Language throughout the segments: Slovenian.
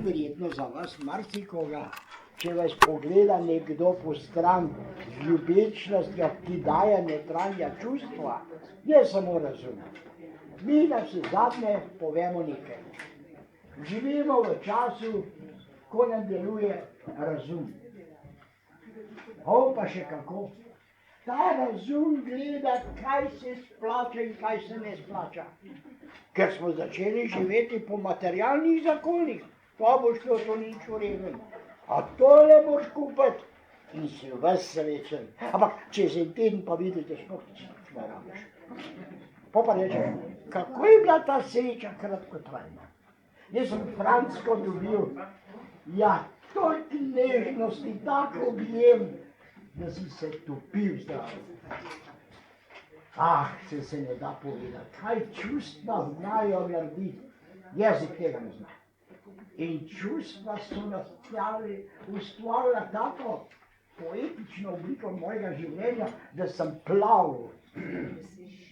verjetno za vas marsikoga, če vas pogleda nekdo po stran z ljubečnostjo, ki daje notranja čustva, ne samo razum. Mi na vse zadnje povemo nekaj. Živimo v času, ko nam deluje razum. Pa še kako. Ta razum gleda, kaj se splača in kaj se ne splača. Ker smo začeli živeti po materialnih zakonih, pa boš to nič urejen. A tole boš kupiti in si ves srečen. Ampak čez en teden pa vidite, sploh ne rabiš. Pa rečeš, kako je bila ta sreča kratkotrajna. Jaz sem Fransko dobil, toliko nežnosti, tako objem, da si se topil zdravo. Se ne da povedati, kaj čustva znajo narediti, jezik tega ne zna. In čustva so nas ustvarila tako poetično obliko mojega življenja, da sem plaval,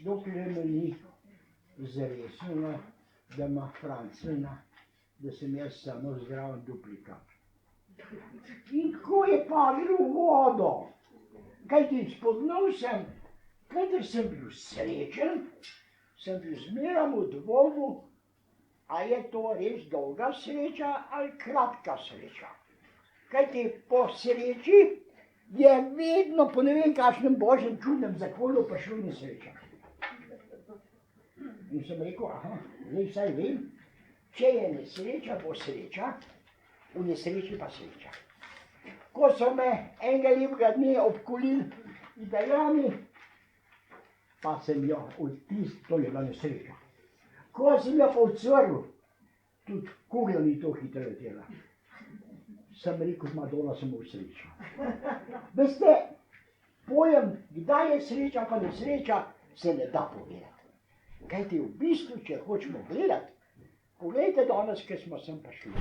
dokler me ni zaresnilo, da ima Francina, da sem jaz samo zdrav duplikat. In ko je padel v vodo, kajti spoznal sem, kadar sem bil srečen, sem bil zmerom v dvomu, a je to res dolga sreča ali kratka sreča. Kajti po sreči je vedno po ne vem kakšnem božjem čudnem zakonu prišel nesreča. In sem rekel, zdaj vsaj vem, če je nesreča, bo sreča, v nesreči pa sreča. Ko so me enega lepega dne obkolili Italijani, pa sem jo odtisnil, to je bila nesreča. Ko sem jo pa odcvrl, tudi kugla ni to hitro letela. Sem rekel, Madonna, sem v srečo. Veste, pojem, kdaj je sreča pa nesreča, se ne da povedati. Kajti v bistvu, če hočemo gledati, poglejte danes, ker smo sem prišli.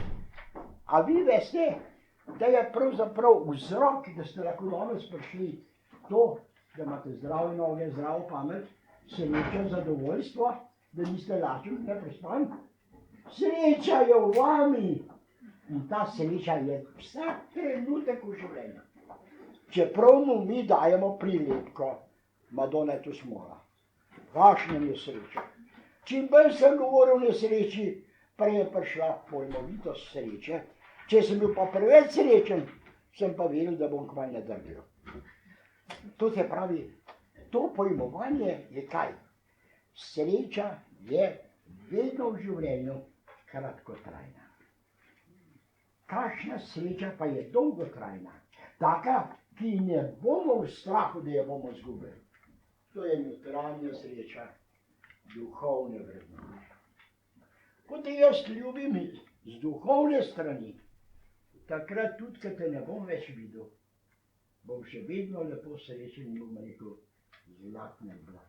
A vi veste, da je pravzaprav vzrok, da ste lahko danes prišli to, da imate zdrave noge, zdravo pamet, sreča, zadovoljstvo, da niste lačni, neprespan. Sreča je v vami in ta sreča je vsak trenutek v življenju. Čeprav mu mi dajemo prilepko, Madonna je tu smola. Kakšna nesreča. Čim bolj sem govoril o nesreči, prej je prišla pojmovitost sreče. Če sem bil pa preveč srečen, sem pa vedel, da bom kmalu nadrgnil. To se pravi, to pojmovanje je kaj? Sreča je vedno v življenju kratkotrajna. Kakšna sreča pa je dolgotrajna? Taka, ki ne bomo v strahu, da jo bomo izgubili. To je notranja sreča, duhovne vrednote. Ko te jaz ljubim z duhovne strani, takrat tudi, ko te ne bom več videl, bom še vedno lepo srečen in bom rekel, zlatna je bila,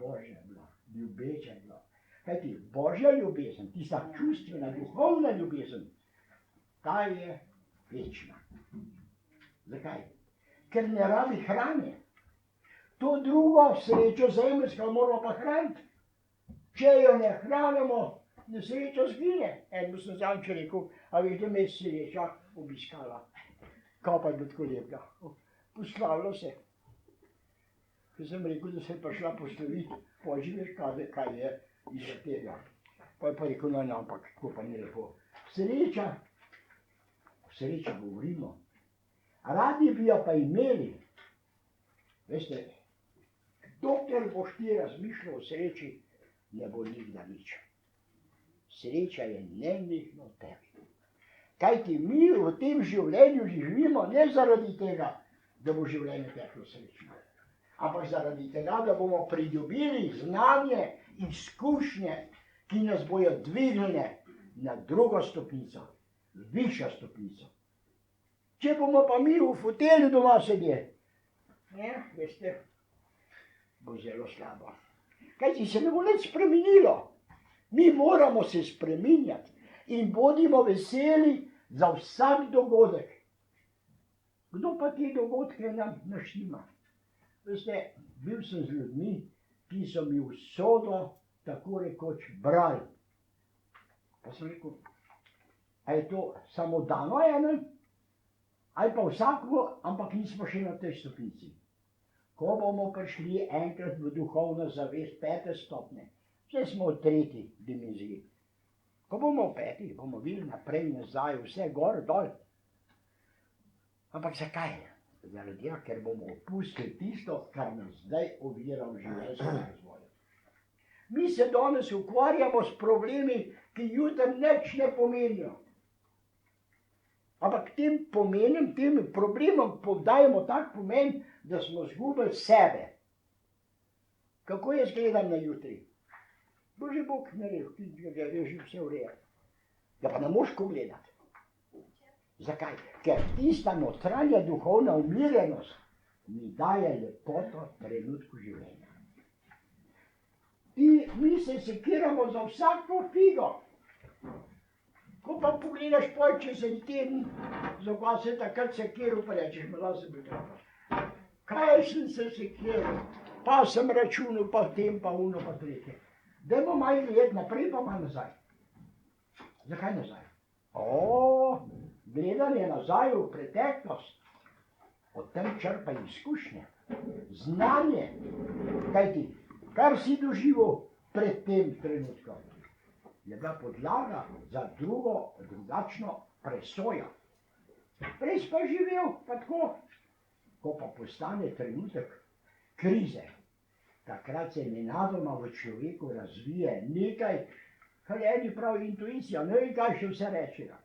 božja je bila, ljubeča je bila. Kajti božja ljubezen, tista čustvena, duhovna ljubezen, ta je večna. Zakaj? Ker ne rabi hrane. To drugo srečo zemeljsko moramo pa hraniti. Če jo ne hranimo, nesreča zgine. Enemu sem zadnjič rekel, a veš, da me je sreča obiskala. Kaj pa je bilo tako lepega? Poslavilo se. Ko sem rekel, da se je prišla posloviti, poži veš, kaj je iz tega. Pa je pa rekel, no, ampak tako pa ni lepo. Sreča, o sreči govorimo. Radi bi jo pa imeli. Veste, dokler boš ti razmišljal o sreči, ne bo nikdar nič. Sreča je nenehno v tebi. Kajti mi v tem življenju živimo ne zaradi tega, da bo življenje teklo srečno, ampak zaradi tega, da bomo pridobili znanje, izkušnje, ki nas bojo dvignile na drugo stopnico, višjo stopnico. Če bomo pa mi v fotelju doma sedeli, veste, bo zelo slabo. Kajti se ne bo nič spremenilo. Mi moramo se spreminjati in bodimo veseli za vsak dogodek. Kdo pa te dogodke nam naštima? Veste, bil sem z ljudmi, ki so mi usodo tako rekoč brali. Pa sem rekel, A je to samo dano enem, ali pa vsakmu, ampak nismo še na tej stopnici. Ko bomo prišli enkrat v duhovno zavest 5. stopnje, vse smo v 3. dimenziji. Ko bomo v 5., bomo videli naprej, nazaj, vse gor, dol. Ampak zakaj? Zaradi tega, ker bomo opustili tisto, kar nas zdaj ovira v življenjskem razvoju. Mi se danes ukvarjamo s problemi, ki jutri nič ne pomenijo. Ampak tem problemom dajemo tak pomen, da smo zgubili sebe. Kako jaz gledam na jutri? Bo že Bog naredil, ki ga je že vse urejal. Ja pa ne moš ko gledati. Zakaj? Ker tista notranja duhovna umirjenost mi daje lepoto trenutku življenja. Mi se sekiramo za vsako figo. Ko pa pogledaš pol čez en teden, za kaj se takrat sekiral, pa rečeš, malo se bi trapal. Kaj sem se sekiral? Pa sem računal, pa tem, pa uno, pa tretje. Dajmo malo gledati naprej, pa malo nazaj. Zakaj nazaj? Gledanje nazaj v preteklost. Od tem črpa izkušnje, znanje. Kajti, kar si doživel pred tem trenutkom, je bila podlaga za drugačno presojo. Prej si pa živel, pa tako. Ko pa postane trenutek krize, takrat se nenadoma v človeku razvije nekaj, kar eni pravi intuicija, ne vem kaj še vse rečejo.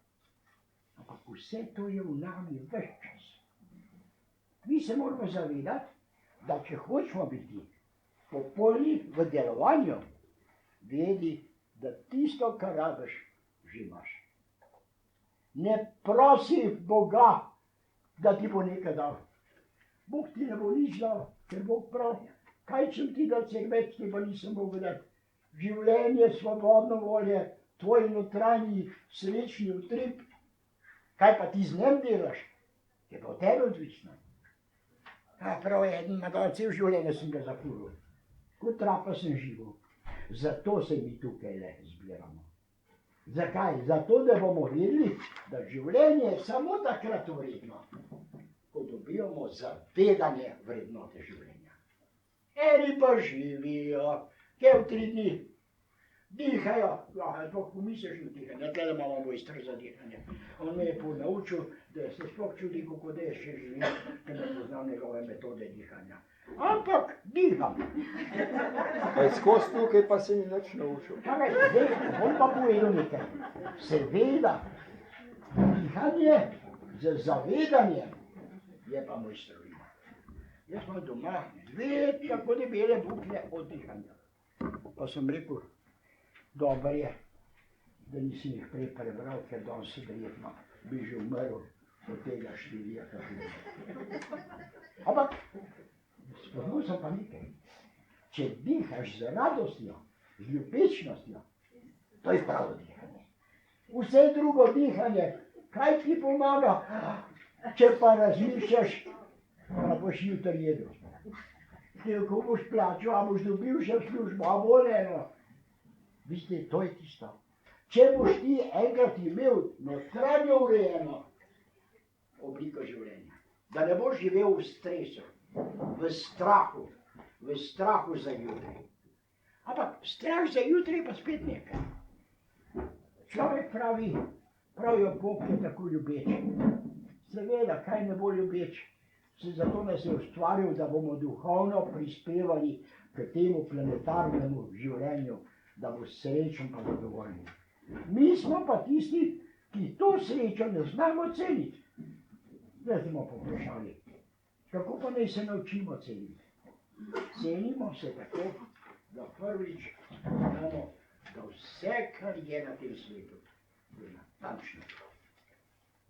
Ampak vse to je v nami ves čas. Mi se moramo zavedati, da če hočemo biti popolni v delovanju, vedi, da tisto, kar rabiš, že imaš. Ne prosi Boga, da ti bo nekaj dal. Bog ti ne bo nič dal, ker Bog pravi, kaj sem ti dal segmet, ki pa nisem mogel dati. Življenje, svobodno volje, tvoj notranji srečni utrip. Kaj pa ti z njim delaš? Je pa od tebe odvisno. Prav eden, cel življenje sem ga zakuril. Kot trapa sem živel. Zato se mi tukaj le zbiramo. Zakaj? Zato, da bomo vedeli, da življenje je samo takrat vredno, ko dobivamo zavedanje vrednote življenja. Eni pa živijo, kaj v 3 dni dihajo, to pomisliš na dihanje, tle da imamo mojster za dihanje. On me je ponaučil, da se sploh čudi, kako da je še živi, ker ne poznam njegove metode dihanja. Ampak diham. Skozi tukaj pa se ni nič naučil. On pa povedal nekaj. Seveda, dihanje z zavedanjem je pa mojstrovina. Jaz imam doma 2 tako debele bukle od dihanja. Pa sem rekel, dobro je, da nisem jih prej prebral, ker danes verjetno bi že umrl od tega štirija. Ampak, spoznal sem pa nekaj. Če dihaš z radostjo, z ljubečnostjo, to je pravo dihanje. Vse drugo dihanje, kaj ti pomaga, če pa razmišljaš, da boš jutri jedel. Ko boš plačal, a boš dobil še službo, a bo eno. Veste, to je tisto. Če boš ti enkrat imel notranjo urejeno obliko življenja, da ne boš živel v stresu, v strahu za jutri. Ampak strah za jutri je pa spet nekaj. Človek pravijo, Bog je tako ljubeč. Seveda, kaj ne bo ljubeč? Zato nas je ustvaril, da bomo duhovno prispevali k temu planetarnemu življenju, da bo srečen pa zadovoljen. Mi smo pa tisti, ki to srečo ne znamo ceniti. Zdaj smo povprašali, kako pa naj se naučimo ceniti? Cenimo se tako, da prvič znamo, da vse, kar je na tem svetu, je natančno.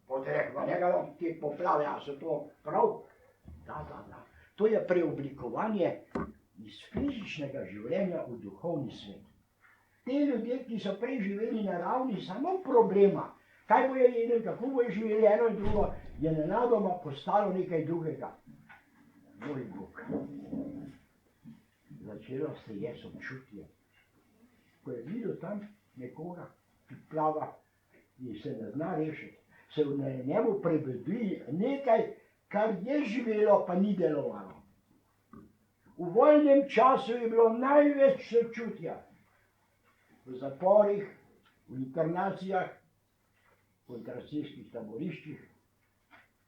Bote rekli, nekaj te poplave, a so to prav? Da. To je preoblikovanje iz fizičnega življenja v duhovni svet. Te ljudje, ki so prej živeli na ravni samo problema, kaj bo je jedel, kako bo je živeli eno in drugo, je nenadoma postalo nekaj drugega. Moj Bog. Začelo se je občutje. Ko je videl tam nekoga, ki plava in se ne zna rešiti, se v njemu prebudi nekaj, kar je živelo, pa ni delovalo. V vojnem času je bilo največ sočutja. V zaporih, v internacijah, v koncentracijskih taboriščih,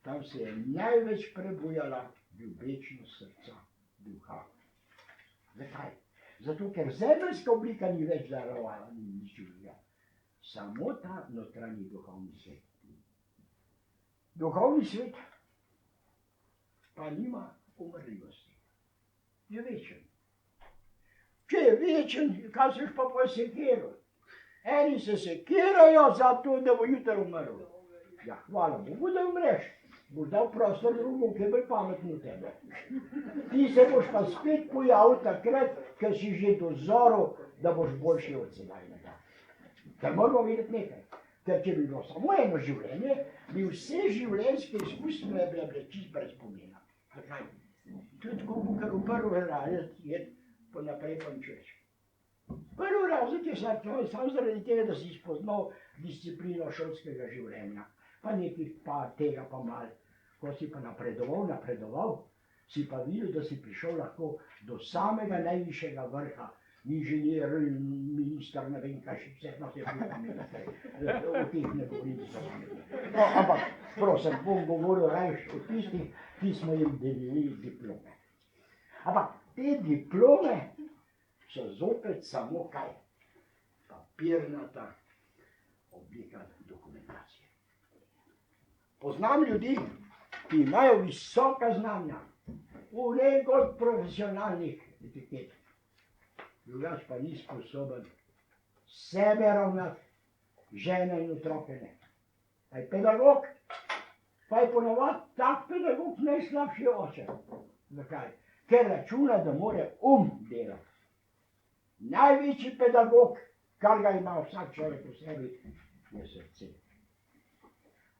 tam se je največ prebujala ljubečnost srca, duha. Zakaj? Zato, ker zemeljska oblika ni več darovala nič drugega. Samo ta notranji duhovni svet. Duhovni svet pa nima umrljivosti. Je večen. Če je večen, kaj seš pa posekiral? Eni se sekirajo zato, da bo jutri umrl. Ja, hvala Bogu, da umreš. Boš dal prostor drugom, ki je bolj pametno od tebe. Ti se boš pa spet pojavil takrat, ker si že dozoril, da boš boljši od sedajnega. Ker moramo videti nekaj. Ker če bi bilo samo eno življenje, bi vse življenjske izkušnje bile čisto brez pomena. Zakaj? To je tako, ker v prvi razred je ponaprej končuješ. Prvi razred je samo zaradi tega, da si spoznal disciplino šolskega življenja. Pa nekaj pa tega pa malo. Ko si pa napredoval, si pa videl, da si prišel lahko do samega najvišjega vrha. Inženir, minister, ne vem kaj še vse, no se je bil o teh ne govorim za vami. No, ampak, prosim, bom govoril rajš o tistih, ki smo jim delili diplome. Ampak te diplome so zopet samo kaj? Papirnata oblika dokumentacije. Poznam ljudi, ki imajo visoka znanja v nekaj profesionalnih etiket. Drugač pa ni sposoben sebe ravnati, žene in otroke ne. Pa je pedagog, pa je ponovadi tak pedagog najslabši oče. Zakaj? Ker računa, da more delati. Največji pedagog, kar ga ima vsak človek v sebi, je srce.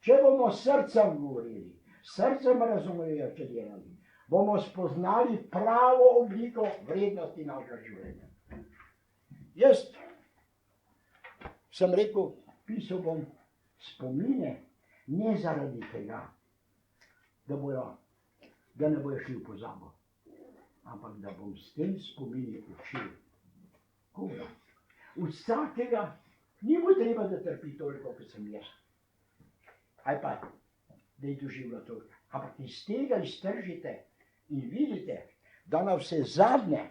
Če bomo s srcem govorili, srcem razumevajoče delali, bomo spoznali pravo obliko vrednosti našega življenja. Jaz sem rekel, pisal bom spomine ne zaradi tega, da ne bojo šli v pozabo, ampak da bom s tem spomini učil. Koga? Vsakega, ni mu treba, da trpi toliko, kot sem jaz. Aj pa, da je doživljal to. Ampak iz tega iztržite in vidite, da na vse zadnje,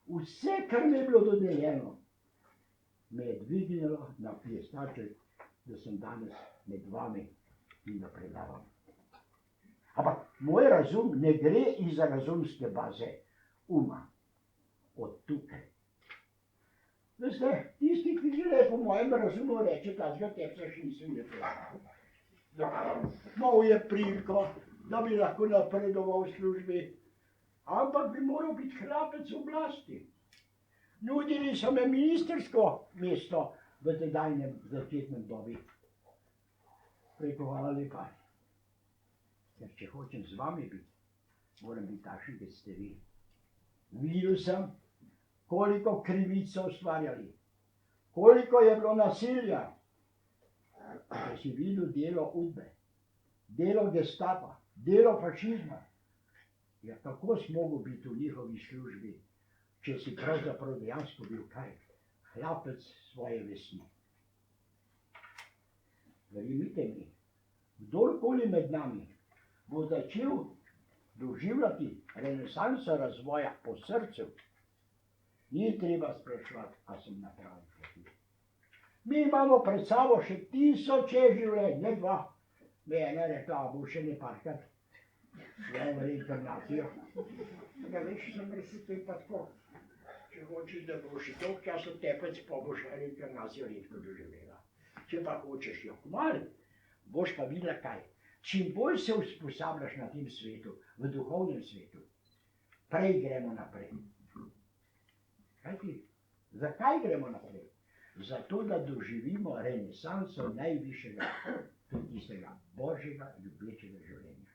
vse, kar mi je bilo dodeljeno, me je dvignilo na piedestalček, da sem danes med vami in da predavam. Ampak moj razum ne gre iz razumske baze uma, od tukaj. Veste, tisti, ki že po mojem razumu reče, tazga tepsa še nisem lepo. Imel je priliko, da bi lahko napredoval v službi, ampak bi moral biti hlapec v oblasti. Nudili so me ministersko mesto v tedajnem začetnem dobi. Rekel, hvala lepa, ker če hočem z vami biti, moram biti takšen, kot ste vi. Videl sem, koliko krivic so ustvarjali, koliko je bilo nasilja. Če si videl delo UDBE, delo gestapa, delo fašizma, ja kako si mogel biti v njihovi službi, če si pravzaprav dejansko bil kaj? Hlapec svoje vesti. Verjemite mi, kdorkoli med nami bo začel doživljati renesanso razvoja po srcu, ni treba spraševati, a sem na pravi poti. Mi imamo pred sabo še 1000 življenj, ne 2. Me ena rekla, bo še ne parkrat, v reinkarnacijo. Ja, veš, sem rekel, to je pa tako. Če hočeš, da boš še toliko časa tepec, pa boš reinkarnacijo redko doživela. Če pa hočeš jo kmalu, boš pa videla kaj. Čim bolj se usposabljaš na tem svetu, v duhovnem svetu, prej gremo naprej. Kaj ti? Zakaj gremo naprej? Zato, da doživimo renesanso najvišjega, tudi tistega božjega, ljubečega življenja.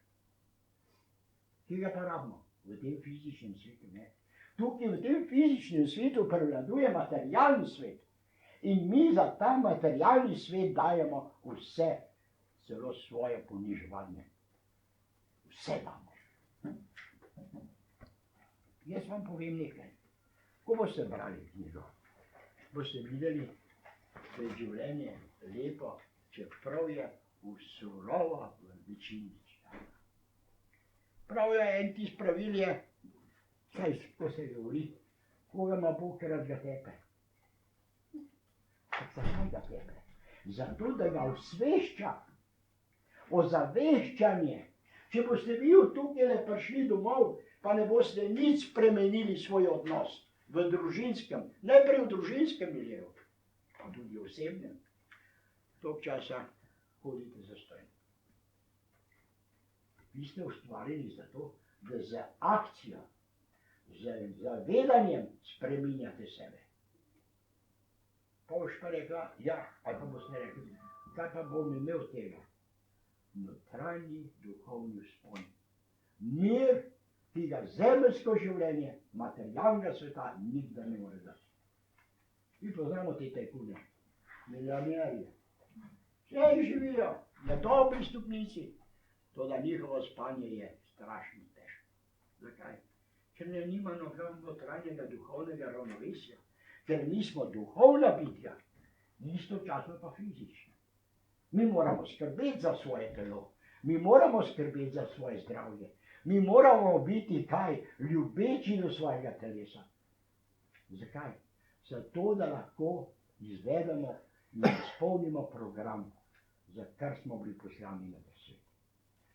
Ki ga pa rabimo v tem fizičnem svetu, ne? Tukaj v tem fizičnem svetu prevladuje materialni svet. In mi za ta materialni svet dajemo vse, celo svoje poniževanje. Vse damo. Jaz vam povem nekaj. Ko boste brali knjigo, boste videli, da je življenje lepo, čeprav je surovo v večini. Pravijo en tisti pravil je, kaj ko se govori, koga ima Bog rad ga tepe. Zakaj ga tepe? Zato, da ga osvešča. Ozaveščanje. Če boste vi tukaj prišli domov, pa ne boste nič spremenili svoj odnos v družinskem, najprej v družinskem miljeju, pa tudi v osebnem, toliko časa hodite zastonj. Vi ste ustvarili zato, da z akcijo, z zavedanjem spreminjate sebe. Pa boš pa rekla, ja, ali pa boste rekli, kaj pa bom imel tega? Notranji duhovni vzpon. Mir, ki ga zemeljsko življenje, materialnega sveta nikdar ne more dati. Mi poznamo te tajkune, milijarderje. Vse živijo na dobri stopnici, toda njihovo spanje je strašno težko. Zakaj? Ker nima notranjega duhovnega ravnovesja, ker nismo duhovna bitja, istočasno pa fizična. Mi moramo skrbeti za svoje telo, mi moramo skrbeti za svoje zdravje, mi moramo biti kaj, ljubeči do svojega telesa. Zakaj? Zato, da lahko izvedemo in izpolnimo program, za kar smo bili poslani na svet.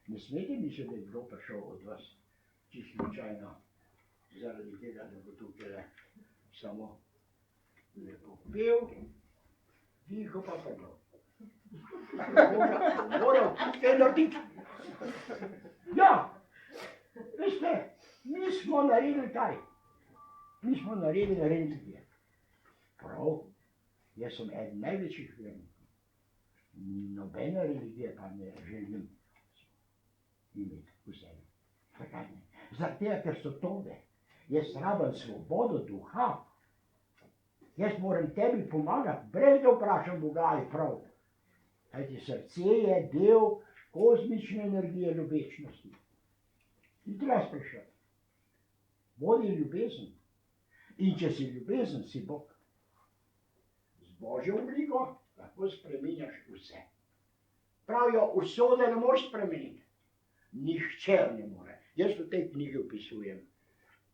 Ne smete misliti, da je kdo prišel od vas, čisto slučajno, zaradi tega, da bo tukaj samo lepo pel, tiho pa pogledal. Moral tukaj narediti. Ja, veste, mi smo naredili kaj? Mi smo naredili religije. Prav, jaz sem eden največjih vernikov. Nobene religije pa ne želim imeti v sebi. Zakaj ne? Zato, ker so tobe. Jaz rabim svobodo duha. Jaz moram tebi pomagati, brez da vprašam Boga, ali prav. Kajti srce je del kozmične energije ljubečnosti. Ni treba sprašati. Bog je ljubezen. In če si ljubezen, si Bog. Z Božjo obliko lahko spreminjaš vse. Pravijo, usode ne moreš spremeniti. Nihče ne more. Jaz v tej knjigi opisujem,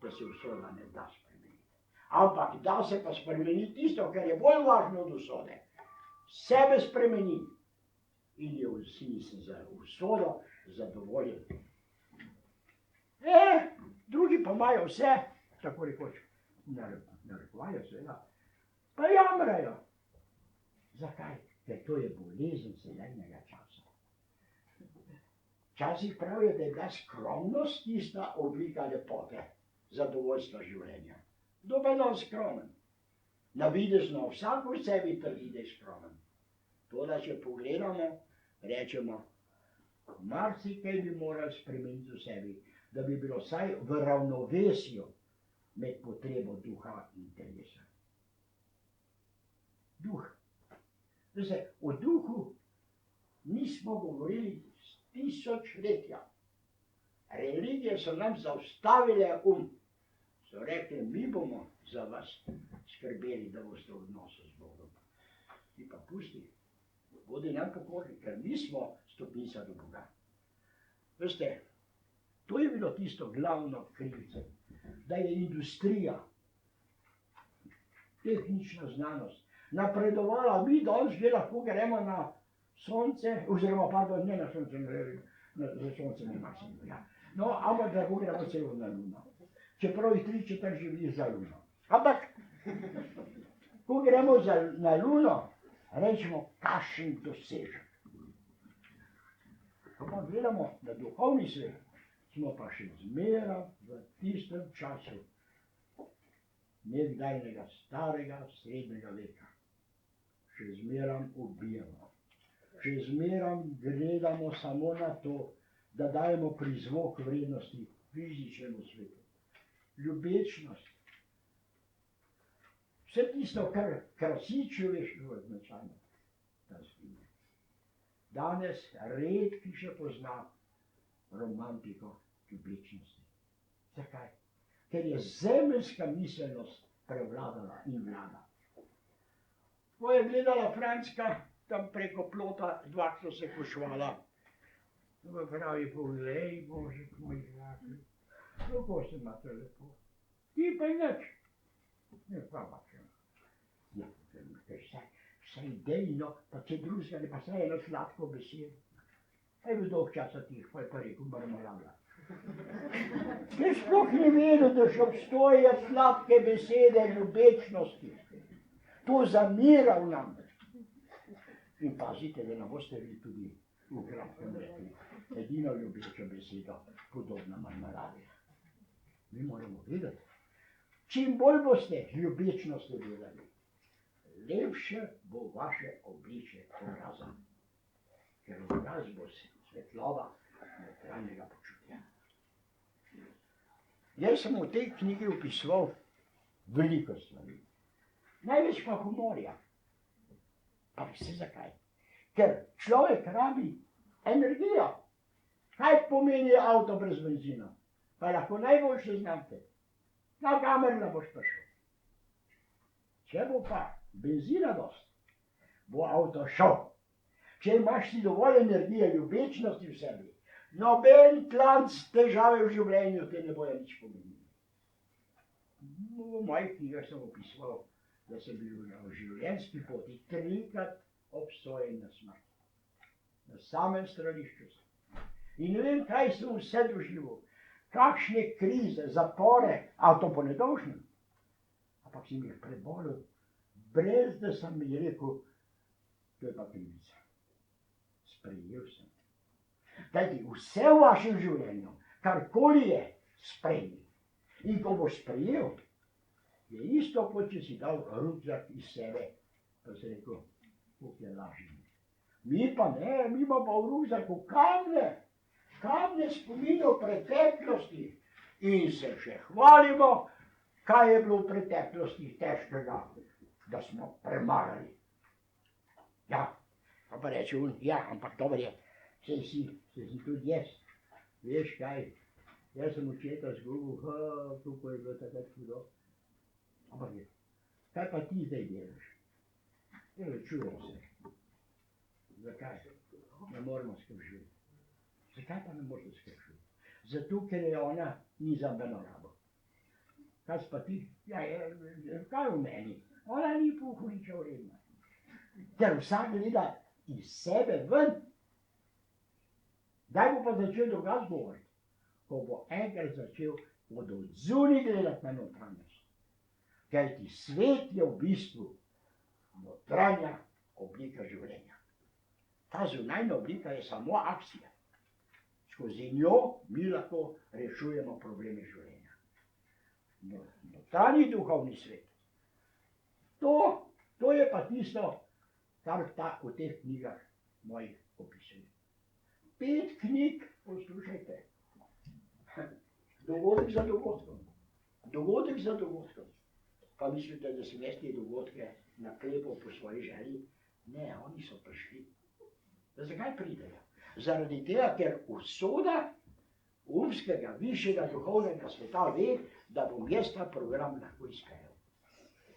da se usoda ne da spremeniti. Ampak da se pa spremeniti tisto, kar je bolj važno od usode. Sebe spremeniti. In je nisem za usodo zadovoljen. Drugi pa imajo vse, tako rekoč, narekovajo seveda, pa jamrajo. Zakaj? Ker to je bolezen sedajnega časa. Včasih pravijo, da je bila skromnost tista oblika lepote, zadovoljstva življenja. Kdo pa je dan skromen? Navidezno vsak v sebi trdi, da je skromen. To, da če pogledamo, rečemo, marsikaj bi morali spremeniti v sebi, da bi bilo vsaj v ravnovesju med potrebo duha in telesa. Duh. Veste, o duhu nismo govorili tisočletja. Religije so nam zaustavile So rekli, mi bomo za vas skrbeli, da boste v odnosu z Bogom. Ti pa pusti. Bodi nam pokorni, ker mi smo stopnica do Boga. Veste, to je bilo tisto glavno krivice, da je industrija, tehnična znanost, napredovala. Mi danes že lahko gremo na sonce, oziroma pardon, ne na sonce, za sonce ne maksimo, ja. No, ampak lahko gremo celo na Luno. Čeprav jih 3/4 živi za Luno. Ampak, ko gremo na Luno, rečemo, kakšen dosežek. Ko pa gledamo na duhovni svet, smo pa še zmeraj v tistem času nekdajnega starega srednjega veka. Še zmeraj ubijamo. Še zmeraj gledamo samo na to, da dajemo prizvok vrednosti fizičnemu svetu. Ljubečnost. vse tisto, kar krasi človeškega značanja. Ta skrine. Danes redki še pozna romantiko ljubečnosti. Zakaj? Ker je zemeljska miselnost prevladala in vlada. Ko je gledala Frančka, tam preko plota, dva so se košvala. V pravi poglej, Bože, moj dragi, kako se imate lepo. Ti pa je nič. Ne, pa vačem. Ja, vsaj idejno, pa če drugega, pa saj eno sladko besedo. Aj v dolg časa tih, pa je pa rekel marmelada. Ker sploh ni vedel, da še obstoje sladke besede ljubečnosti. To zamira v nam. In pazite, da ne boste vi tudi v kratkem rekli. Edino ljubečo besedo, podobna marmeladi. Mi moramo vedeti, čim bolj boste ljubečnost delali, lepše bo vaše obličje obraza. Ker obraz bo svetlova notranjega počutja. Jaz sem v tej knjigi opisoval veliko stvari. Največ pa humorja. Pa vse zakaj? Ker človek rabi energijo. Kaj pomeni avto brez benzina? Pa lahko najboljše znamke. Na kamer ne boš prišel. Če bo pa benzina dost, bo avto šel. Če imaš si dovolj energije, ljubečnosti v sebi, noben klanc težave v življenju te ne bojo nič pomenili. V mojih knjigah sem opisoval, da sem bil v življenjski poti 3-krat obsojen na smrt. Na samem strelišču sem. In ne vem, kaj sem vse doživel, kakšne krize, zapore, a to po nedolžnem. Ampak sem jih prebolel, brez da sem mi rekel, to je pa krivica. Sprejel sem. Dajte, vse v vašem življenju, karkoli je, sprejmi. In ko boš sprejel, je isto, kot če si dal rukzak iz sebe, pa si rekel, koliko je lažje. Mi pa ne, mi pa v rukzaku kamne spominov preteklosti in se še hvalimo, kaj je bilo v preteklosti težkega, da smo premagali. Ja, pa reče on, ja, ampak dobro je, saj si tudi jaz. Veš kaj, jaz sem očeta zgubil, kako je bilo takrat hudo. Ampak je, kaj pa ti zdaj delaš? Čujem se. Zakaj? Ne moramo skrbeti. Zakaj pa ne moramo skrbeti? Zato, ker je ona ni za meno rabo. Kaj pa ti? Ja, kaj v meni? Ona ni puhuniča vredna. Ker vsak gleda iz sebe ven. Daj bo pa začel drugače govoriti. Ko bo enkrat začel od odzuni gledati na notranjost. Ker ti svet je v bistvu notranja oblika življenja. Ta zunajna oblika je samo akcija. Skozi njo mi lahko rešujemo probleme življenja. Notranji duhovni svet. To je pa tisto, kar v teh knjigah mojih opisuje. 5 knjig, poslušajte. Dogodek za dogodkom. Dogodek za dogodkom. Pa mislite, da sem jaz te dogodke naklepal po svoji želji? Ne, oni so prišli. Zakaj pridejo? Zaradi tega, ker usoda umskega, višjega duhovnega sveta ve, da bom jaz ta program lahko izpeljal.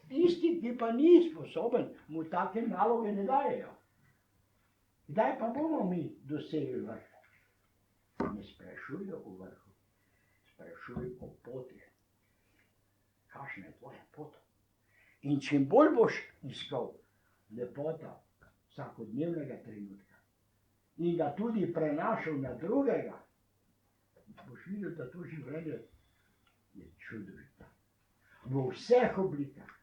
Tisti, ki pa ni sposoben, mu take naloge ne dajejo. Kdaj pa bomo mi dosegli vrh? Ne sprašuj o vrhu, sprašuj o poti. Kakšna je tvoja pot? In čim bolj boš iskal lepota vsakodnevnega trenutka in ga tudi prenašal na drugega, boš videl, da to življenje je čudovito. V vseh oblikah.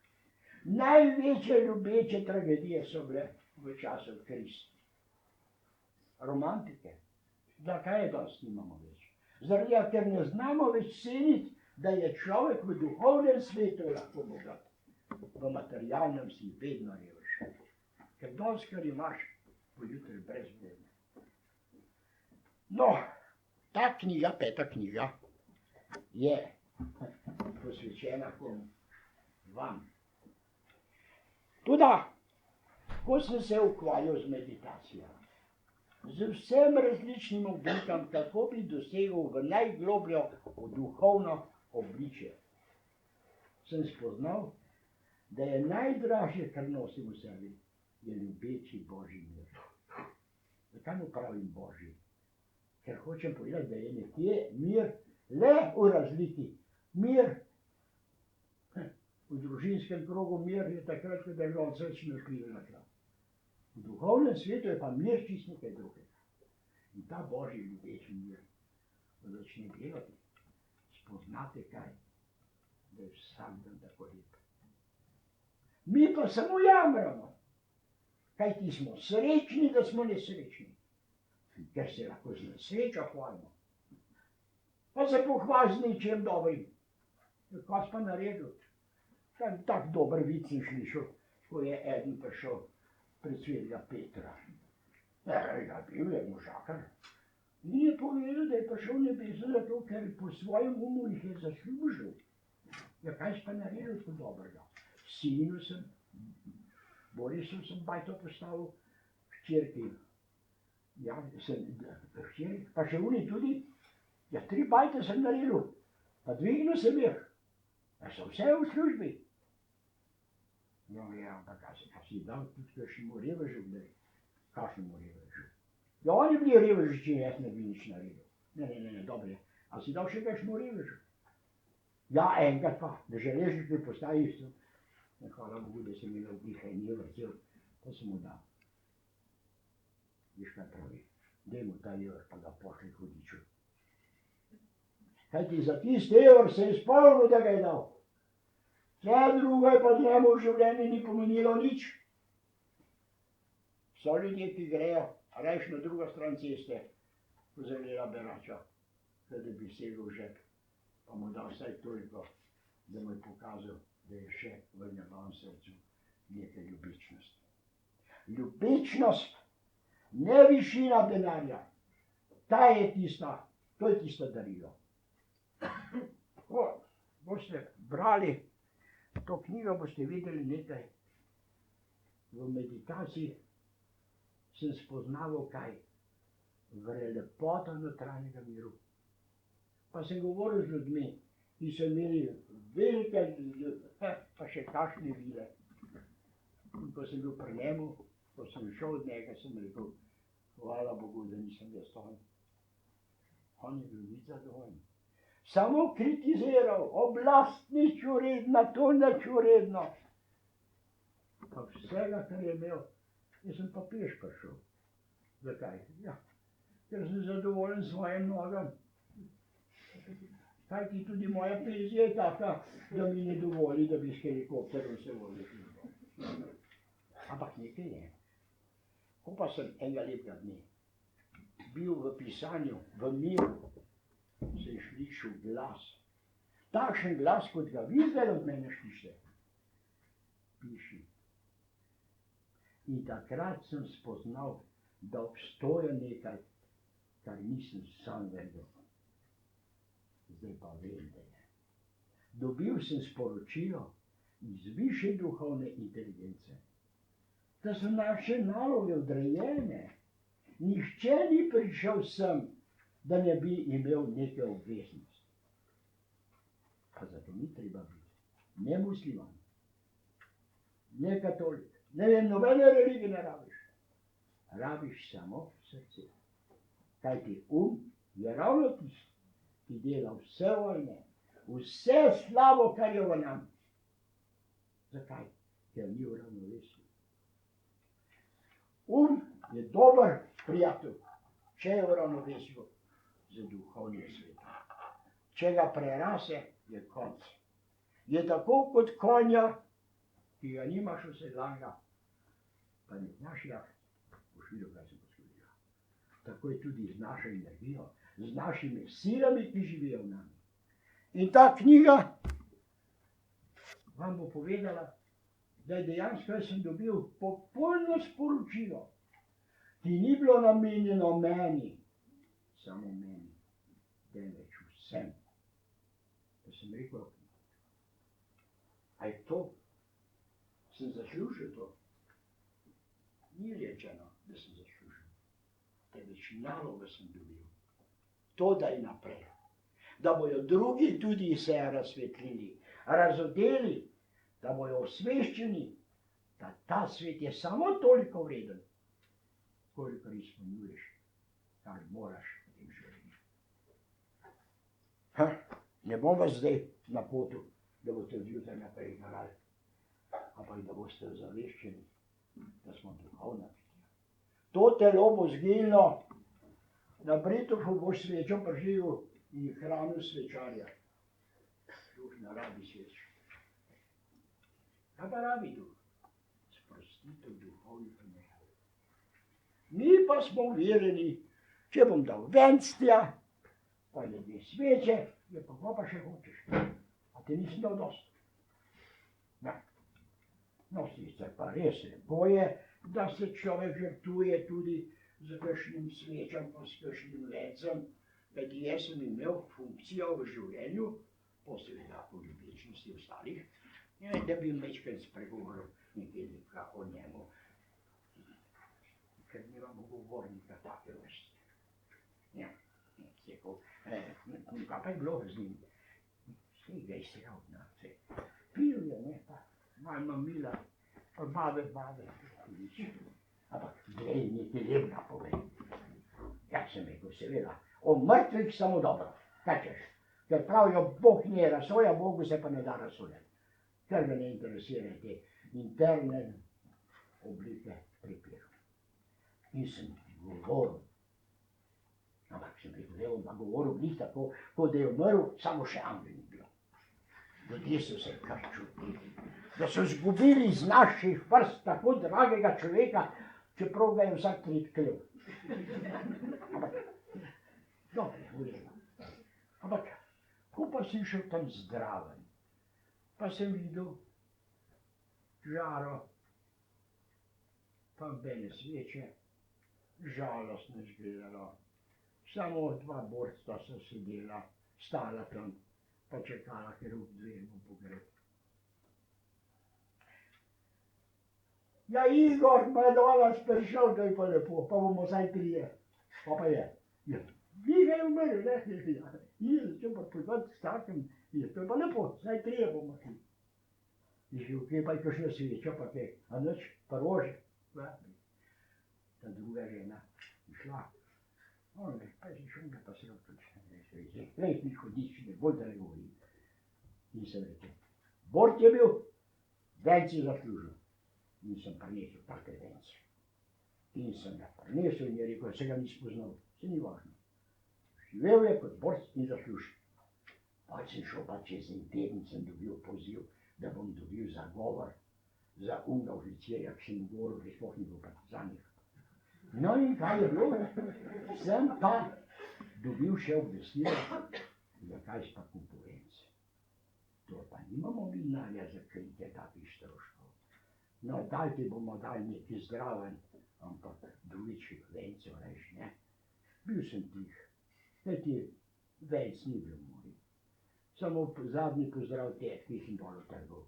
Največje ljubeče tragedije so bile v času kriz. Romantike. Zakaj je danes nimamo več? Zaradi tega, ker ne znamo več ceniti, da je človek v duhovnem svetu lahko bogat. V materialnem si vedno reveš. Ker danes, kar imaš, bo jutri brezvredno. No, ta knjiga, 5. knjiga, je posvečena vam, Toda, ko sem se ukvarjal z meditacijo, z vsem različnim oblikam, kako bi dosegel v najglobljo duhovno obličje, sem spoznal, da je najdražje, kar nosim v sebi, je ljubeči Božji mir. Zakaj mu pravim Božji? Ker hočem povedati, da je nekje mir le v razliki. Mir, v družinskem krogu mir je takrat, ko je on srčno krivel na kraj. V duhovnem svetu je pa mir čisto nekaj drugega. In ta Božji ljubeči mir, ko začne delati, spoznate kaj, da je vsak dan tako lep. Mi pa samo jamramo, kaj ti smo srečni, da smo nesrečni, ker se lahko z nesrečo hvalimo. Pa se pohvali z ničem dobrim. Kaj si pa naredil? Tak dober vic sem slišal, ko je eden prišel pred svetega Petra. Ja, bil je možakar. Ni je povedal, da je prišel v nebeso zato, ker po svojem umu jih je zaslužil. Ja, kaj si pa naredil tako dobrega? Sinu sem, Borisu sem bajto postavil, hčerki. Ja, sem hčerki, pa še uni tudi. Ja, 3 bajte sem naredil, pa dvignil sem jih. Ja, so vse v službi. No, ja, ampak a si dal tudi kakšnemu revežu, kakšnemu revežu? Ja, oni bili reveži, če jaz ne bi nič naredil. Ne, dobro je. A si dal še kakšnemu revežu? Ja, enkrat pa, na železniški postaji isto. Hvala Bogu, da sem imel diha in je vrzel, pa sem mu dal. Viš kaj pravi, daj mu ta evr, pa ga pošli hudiču. Kajti za tisti evr se je spomnil, da ga je dal. Vse drugo je pa njemu v življenju ni pomenilo nič. So ljudje, ki grejo rajš na drugo stran ceste, ko zagleda berača, da bi segel v žep, pa mu dal vsaj toliko, da mu je pokazal, da je še v njegovem srcu nekaj ljubečnosti. Ljubečnost, ne višina denarja, ta je tista, to je tisto darilo. Ko boste brali to knjigo, boste videli nekaj. V meditaciji sem spoznaval kaj, lepoto notranjega miru. Pa sem govoril z ljudmi, ki so imeli velike, pa še kakšne vile. In ko sem bil pri njemu, ko sem šel od njega, sem rekel, hvala Bogu, da nisem jaz on. On je bil nič zadovoljen. Samo kritiziral, oblast nič uredna, to nič uredno. Pa vsega, kar je imel, jaz sem pa peš prišel. Zakaj? Ja, ker sem zadovoljen s svojim nogam. Kajti tudi moja penzija je taka, da mi ne dovoli, da bi s helikopterom se vozil. Ampak nekaj je. Ko pa sem enega lepega dne bil v pisanju, v miru, sem slišal glas. Takšen glas, kot ga vi zdaj od mene slišite. Piši. In takrat sem spoznal, da obstoja nekaj, kar nisem sam vedel. Zdaj pa vem, da je. Dobil sem sporočilo iz višje duhovne inteligence, da so naše naloge odrejene. Nihče ni prišel sem, da ne bi imel neke obveznosti. Pa zato ni treba biti ne musliman, ne katolik, ne vem, nobene religije ne rabiš. Rabiš samo srce. Kajti je ravno tisto, ki dela vse vojne, vse slabo, kar je v nam. Zakaj? Ker ni v ravnovesju. Je dober prijatelj, če je v ravnovesju z duhovnim svetom. Če ga prerase, je konc. Je tako kot konja, ki ga nimaš vsedlanga, pa ne znaš jahati. Boš videl, kaj se bo zgodilo. Tako je tudi z našo energijo, z našimi silami, ki živijo v nami. In ta knjiga vam bo povedala, da je dejansko, jaz sem dobil popolno sporočilo, ki ni bilo namenjeno meni, samo meni, temveč vsem. Da sem rekel, a je to sem zaslužil to. Ni rečeno, da sem zaslužil. Temveč nalogo sem dobil. To daj naprej. Da bojo drugi tudi se razsvetlili, razodeli, da bojo osveščeni, da ta svet je samo toliko vreden, koliko izpolnjuješ, kar moraš v tem življenju. Ne bom vas zdaj na potu, da boste zjutraj naprej garali, ampak da boste zaveščeni, da smo duhovna bitja. To telo bo zginilo, na Britofu boš svečo priživel in hranil svečarja. Duh ne rabi sveč. Kaj pa rabi duh? Sprostitev duhovnih premehov. Mi pa smo uverjeni, če bom dal venc tja, pa ne dve sveče, je pa še hočeš. A ti nisem dal dosti. Ne. No, sicer pa res lepo je, da se človek žrtvuje tudi z kakšnim svečam, pa s kakšnim vencem, kajti jaz sem imel funkcijo v življenju, posebej po ljubečnosti ostalih, da bi večkrat spregovoril nekaj o njemu, ker nimamo govornika take vrste. Ja, sekal, kaj pa je bilo z njim? Vse ga je sral, pil je, ne, pa malo mamila, pa bave, ampak glej, nekaj lepega povej. Ja, sem rekel, seveda, o mrtvih samo dobro, kaj češ, ker pravijo, Bog ne razsoja, Bogu se pa ne da razsojati, ker ga ne interesira te interne oblike prepirov. In sem govoril, ampak sem rekel, da je on pa govoril glih tako, kot da je umrl, samo še angel ni bilo. Ljudje so se kar čudili, da so zgubili iz naših vrst tako dragega človeka, čeprav ga je vsak tret klel. Ampak, dobro je, v redu. Ampak, ko pa sem šel tam zdraven, pa sem videl žaro, pa bene sveče, žalostno izgledalo. Samo dva borca so sedela, stala tam, pa čakala, ker vzemo pogreb. Ja, Igor, pa je danes prišel, to je pa lepo, pa bomo vsaj trije. Pa je. Ja, vi ga je umrl, ne? Ja, če pa povedati s takim, to je pa lepo, vsaj trije bomo šli. In še kje pa je kakšna sveča, pa kaj, a nič, pa rože. Ta druga žena išla. Pa si šum, pa se odtočne. Lejtni hodič, ne bolj da ne govori. In sem rekel, Bort je bil, venc je zaslužil. In sem prinesel take vence. In sem ga prinesel in je rekel, se ga ni spoznal, se ni važno. Živel je kot Bort in zaslužil. Pa sem šel pa čez en teden, sem dobil poziv, da bom dobil zagovor za unga oficirja, ki sem govoril, ki sploh ni bil partizanih. No in kaj je bilo? Sem pa dobil še obvestilo, zakaj pa konkurence. To pa nimamo mi denarja za kritje takih stroškov. No, daj ti bomo dali nekaj zdraven, ampak drugič vencev reš, ne. Bil sem tih, kajti venc ni bil moj. Samo zadnji pozdrav tetki sem dol trgal.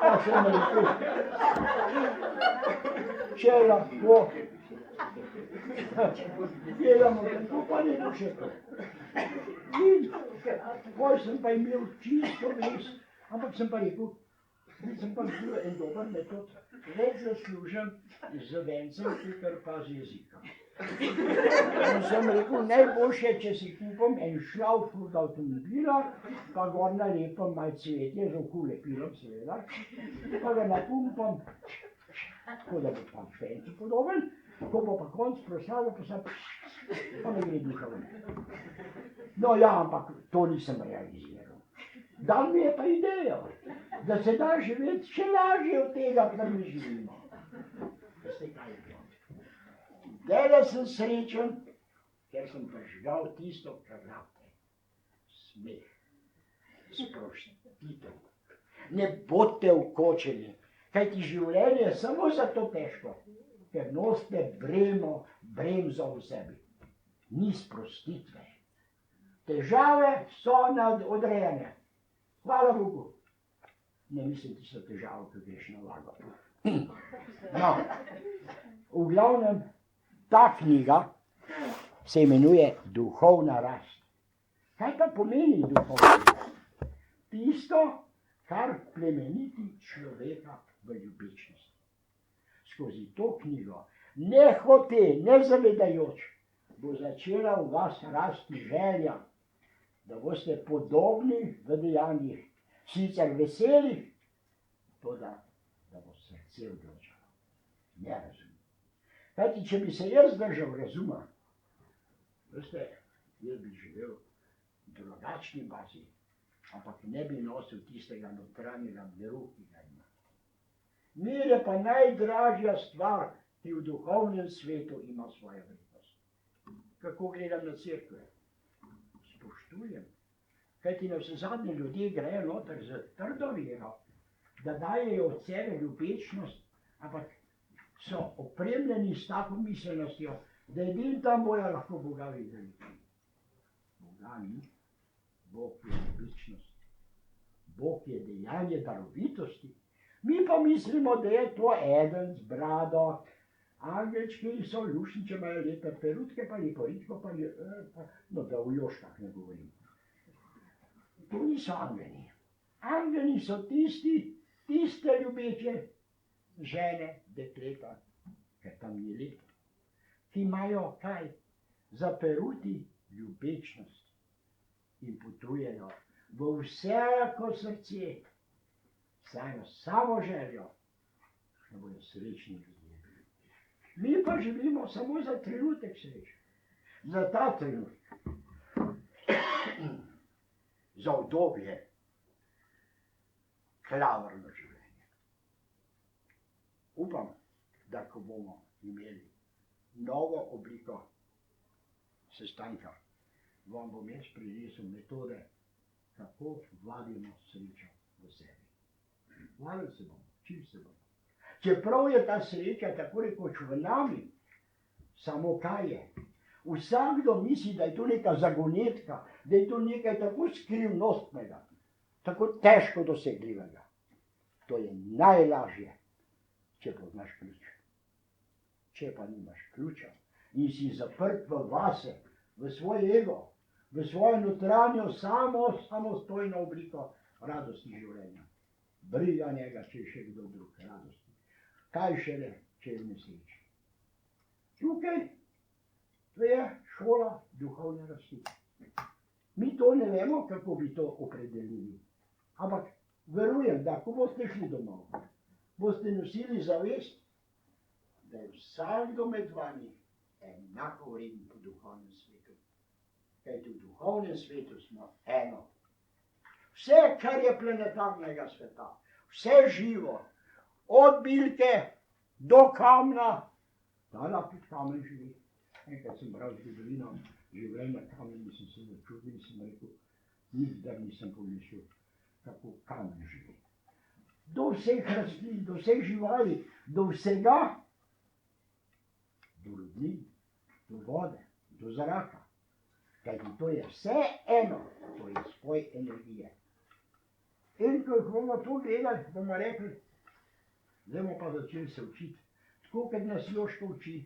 Pa sem rekel, če lahko, delamo tako, pa ne bo še to. In poj sem pa imel čisto vest, ampak sem pa rekel, sem pa bil en dober metod, več zaslužen z vencem, kar pa z jezikom. In sem rekel, najboljše, če si kupim en šlauf od avtomobila, pa gor nalepim malo cvetje, z oku lepilom seveda, pa ga napumpam, tako da bo pa vencu podoben, ko bo pa konc proslave, pa ne gre duha ven. No ja, ampak to nisem realiziral. Dal mi je pa idejo, da se da živeti še lažje od tega, kar mi živimo. Veste, kaj je bilo? Zdaj sem srečen, ker sem prežigal tisto, kar rabite. Smeh, sprostitev. Ne bodite vkočeni, kajti življenje je samo zato težko, ker nosite bremzo v sebi. Ni sprostitve. Težave so odrejene. Hvala Bogu. Ne mislim, da so težave, ki greš nalago. No, v glavnem, ta knjiga se imenuje Duhovna rast. Kaj pa pomeni duhovna rast? Tisto, kar plemeniti človeka v ljubečnosti. Skozi to knjigo, ne hote, ne zavedajoč, bo začela v vas rasti želja, da boste podobni v dejanjih, sicer veselih, toda da bo srce odločalo. Ne razum. Kajti, če bi se jaz držal razuma, veste, jaz bi živel v drugačni bazi, ampak ne bi nosil tistega notranjega miru, ki ga ima. Mir je pa najdražja stvar, ki v duhovnem svetu ima svojo vrednost. Kako gledam na cerkve? Spoštujem. Kajti na vse zadnje ljudje grejo noter z trdo vero, da dajejo od sebe ljubečnost, ampak so opremljeni s tako miselnostjo, da edin tam bojo lahko Boga videli. Boga ni. Bog je ljubečnost. Bog je dejanje darovitosti. Mi pa mislimo, da je to eden z brado. Angelčki so lušniče, imajo lepe perutke, pa leporitko, no da v Joškah ne govorim. To niso angeli. Angeli so tiste ljubeče žene, dekleta, ker tam ni lepo, ki imajo kaj? Za peruti ljubečnost in potujejo v vsako srce, saj samo željo, da bodo srečni ljudje. Mi pa živimo samo za trenutek sreče, za ta trenutek, za obdobje, klavrno življenje. Upam, da ko bomo imeli novo obliko sestanka, vam bom jaz prinesel metode, kako vladimo srečo v sebi. Vladil se bomo, čim se bomo. Čeprav je ta sreča tako rekoč v nami, samo kaj je? Vsakdo misli, da je to neka zagonetka, da je to nekaj tako skrivnostnega, tako težko dosegljivega. To je najlažje, če poznaš ključ. Če pa nimaš ključa in si zaprt v vase, v svoj ego, v svojo notranjo samostojno obliko radosti življenja. Briga njega, če je še kdo drug radosti. Kaj šele, če je v nesreči. Tukaj, to je šola duhovne rasti. Mi to ne vemo, kako bi to opredelili. Ampak verujem, da ko boste šli domov, boste nosili zavest, da je vsakdo med vami enako vreden po duhovnem svetu. Kajti v duhovnem svetu smo eno. Vse, kar je planetarnega sveta, vse živo, od bilke do kamna, da lahko kamen živi. Enkrat sem bral zgodovino življenja kamen in sem se začudil in sem rekel, nikdar nisem pomislil, kako kamen živi. Do vseh rastlin, do vseh živali, do vsega, do ljudi, do vode, do zraka. Kajti to je vse eno, to je spoj energije. In ko bomo to gledali, bomo rekli, zdaj bomo pa začeli se učiti, tako kot nas Joško uči,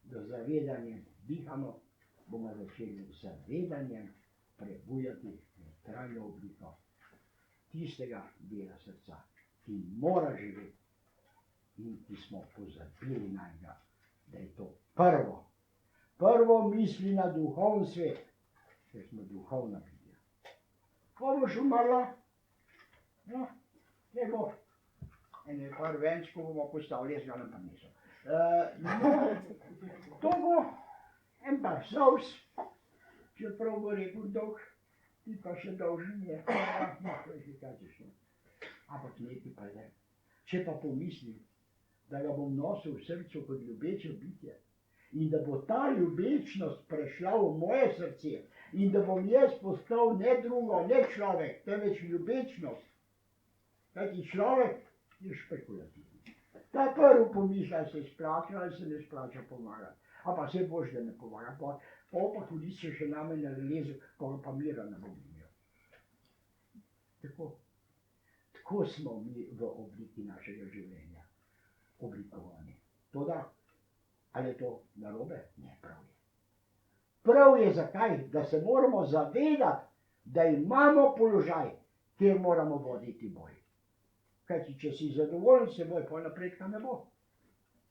da zavedanjem dihamo, bomo začeli z zavedanjem prebujati notranjo obliko tistega dela srca, ki mora živeti in ki smo pozabili na njega, da je to prvo. Prvo misli na duhovni svet, ker smo duhovna bitja. Ko boš umrla, no, ne bo. Ene par venčkov bomo postavili, jaz ga ne prinesel. To bo en par sovs, čeprav bo rekel dolg, ti pa še dolžen je. No, to je že kaj češno. Ampak nekaj pa je. Če pa pomislim, da ga bom nosil v srcu kot ljubeče bitje in da bo ta ljubečnost prešla v moje srce in da bom jaz postal ne drugo, ne človek, temveč ljubečnost. Kajti človek je špekulativen. Ta prvi pomišlja, se splača ali se ne splača pomagati. A pa se boš, da ne pomaga. Pa tudi se še name nalezel, ko pa mira ne bom imel. Tako tako smo mi v obliki našega življenja oblikovani. Toda, ali je to narobe? Ne, prav je. Prav je zakaj? Da se moramo zavedati, da imamo položaj, kjer moramo voditi boj. Kajti, če si zadovoljen s seboj, pol napredka ne bo.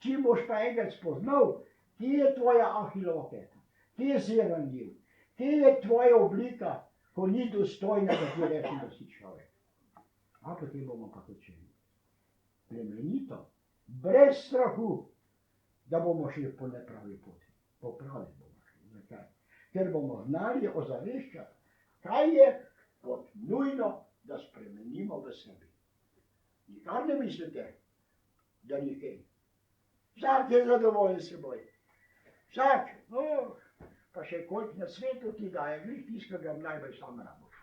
Čim boš pa enkrat spoznal, kje je tvoja ahilova peta, kje si ranljiv, kje je tvoja oblika, ko ni dostojna, da ti reči, da si človek. A potem bomo pa počeli. Plemenito, brez strahu, da bomo šli po nepravi poti. Popraviti bomo šli. Zakaj? Ker bomo znali ozaveščati, kaj je kot nujno, da spremenimo v sebi. Nikar ne mislite, da ni kaj. Vsak je zadovoljen s seboj. Vsak, pa še koliko na svetu ti daje, glih tiskega najbolj sam raboš.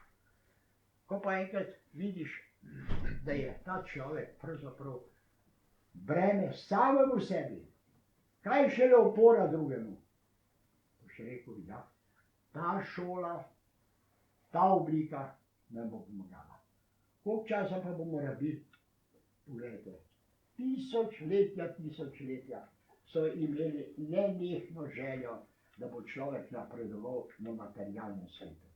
Ko pa enkrat vidiš, da je ta človek pravzaprav breme samemu sebi, kaj šele opora drugemu. To še rekel, ja, ta šola, ta oblika nam bo pomagala. Koliko časa pa bomo rabili? Poglejte, tisočletja so imeli nenehno željo, da bo človek napredoval na materialnem svetu.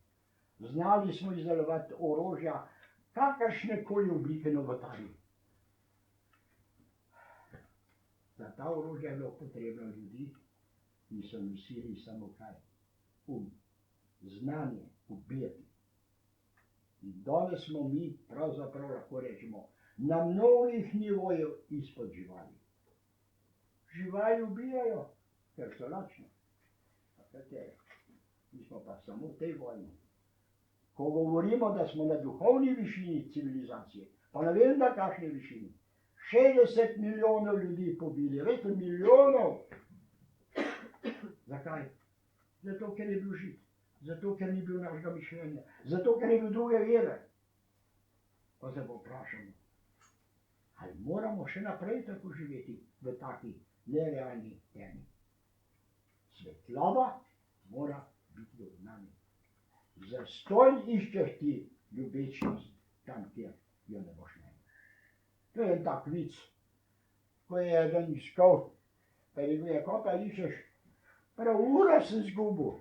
Znali smo izdelovati orožja, kakršne koli oblike novotarij. Za ta orožja je bilo potrebno ljudi, ki so nosili samo kaj? Znanje, ubijati. In danes smo mi, pravzaprav lahko rečemo, na mnogih nivojev izpod živali. Živali ubijajo, ker so lačne. Mi smo pa samo v tej vojni. Ko govorimo, da smo na duhovni višini civilizacije, pa ne vem, na kakšni višini, 60 milijonov ljudi pobili, veste, milijonov. Zakaj? Zato, ker je bil žid. Zato, ker ni bil našega mišljenja. Zato, ker je bil druge vere. Pa se bo vprašamo, ali moramo še naprej tako živeti v taki nerealni temi. Svetloba mora biti v nami. Zastonj iščeš ti ljubečnost tam, kjer jo ne boš našel. To je en tak vic, ko je eden iskal, pa je rekel, ko pa iščeš, prav uro sem zgubil.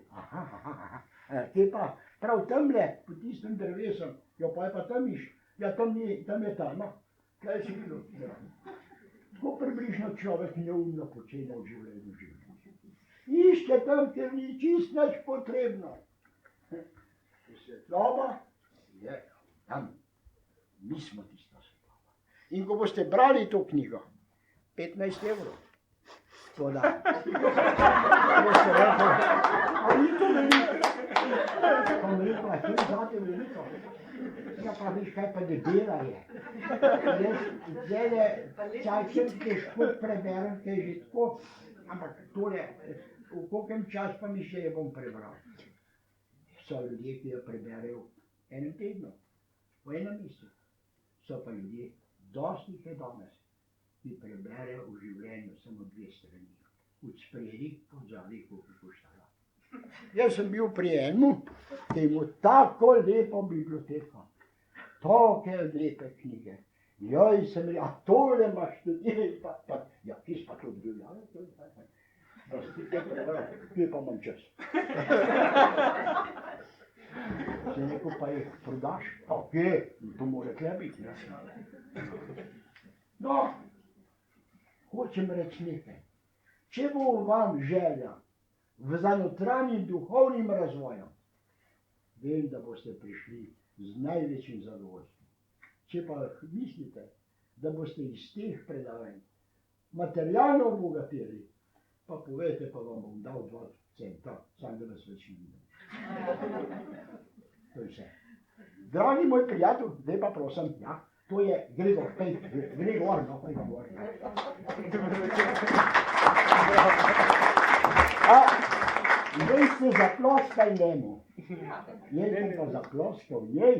Te pa prav tamle, po tistem drevesom, jo pa je pa tam iš, ja tam je tama. Kaj si videl? Tako približno človek neumno počenja v življenju. Išče tam, ker ni čist nič potrebno. Svetloba je tam. Mi smo tista svetloba. In ko boste brali to knjigo, 15 evrov. To da. Boste rekli, a ni to veliko? Pa mi rekel, a to je zate veliko? Ja, pa veš, kaj pa debela je. Zdaj časem težko preberem, kaj je že tako, ampak tole, v kolkem čas pa mi še je bom prebral. So ljudje, ki jo preberejo v enem tednu, v enem mesecu. So pa ljudje, dosti jih je danes, ki preberejo v življenju samo 2 strani. Od spredi, od zadaj, koliko koštala. Jaz sem bil pri enemu, ki ima tako lepo biblioteko. Take lepe knjige. Joj, sem rekel, a tole imaš tudi, ja, kje si pa to bil, ja, to je tako. Da si te prebral, kje pa imam čas. Se rekel, pa jih prodaš, pa kje, to mora tle biti. No, hočem reči nekaj. Če bo vam želja za notranjim duhovnim razvojem, vem, da boste prišli z največjim zadovoljstvom. Če pa mislite, da boste iz teh predavanj materialno obogatili, pa povejte, pa vam bom dal 2 centa, sam da vas več ne vidim. To je vse. Dragi moj prijatelj, zdaj pa prosim, ja, to je Gregor, Gregor, no, Gregor. Zdaj ste zaploskali njemu. Jaz sem pa zaploskal njej.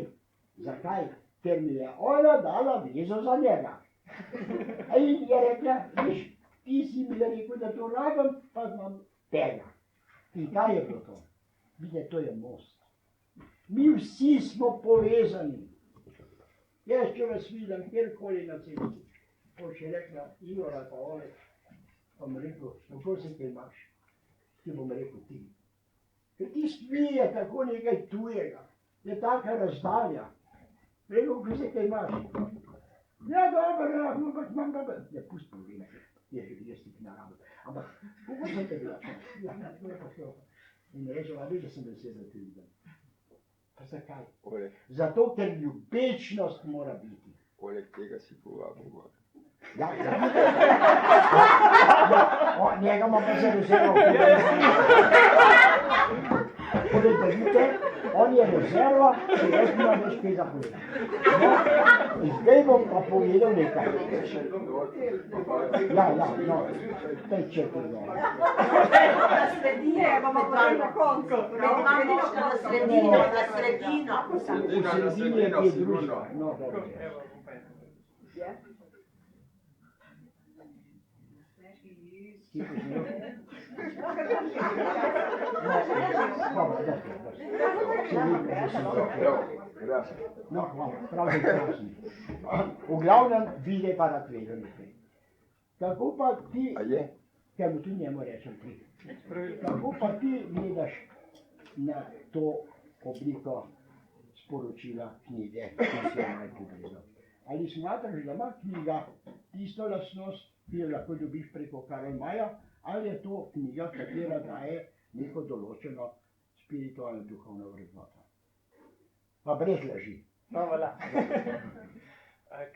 Zakaj? Ker mi je ona dala vezo za njega. In je rekla, viš, ti si mi rekel, da to rabim, pa znam tega. In kaj je bilo to? Vidite, to je most. Mi vsi smo povezani. Jaz, če vas vidim, kjerkoli na cesti, bo še rekla, Igor ali pa Olek, pa bom rekel, kako se kaj imaš? Ti bom rekel ti. Ker tisti je tako nekaj tujega, je taka razdalja. Rekel, kako se kaj imaš? Ja, dobro, ampak imam dobro. Ja, pusti povem, jaz ti naravno. Ampak, kako se te bila? Ja, to je pa šlo. In reče, a veš, da sem vesel, da te vidim. Pa zakaj? Oleg, Zato, ker ljubečnost mora biti. Oleg, tega si povabil gor. Ja, ja. Njega ima pa se rezervo. Torej, da vidite, on je rezerva, če jaz nimam več kaj zapovedati. No, in zdaj bom pa povedal nekaj. Ja, no, teče to no. Sredine, bomo povedali na koncu. Na sredino. V sredini je kaj družba. No, dobro. Ti poznal? No, hvala, prav je krasni. V glavnem, vide pa da tvega nekaj. Kako pa ti, A je? ker mu tudi njemu rečem ti, kako pa ti gledaš na to obliko sporočila knjige, ki si jo naj pogledal? Ali smatraš, da ima knjiga tisto lastnost, ki jo lahko dobiš preko Karl Maja, ali je to knjiga, katera daje neko določeno spiritualno duhovno vrednoto? Pa brez laži. No, voilà.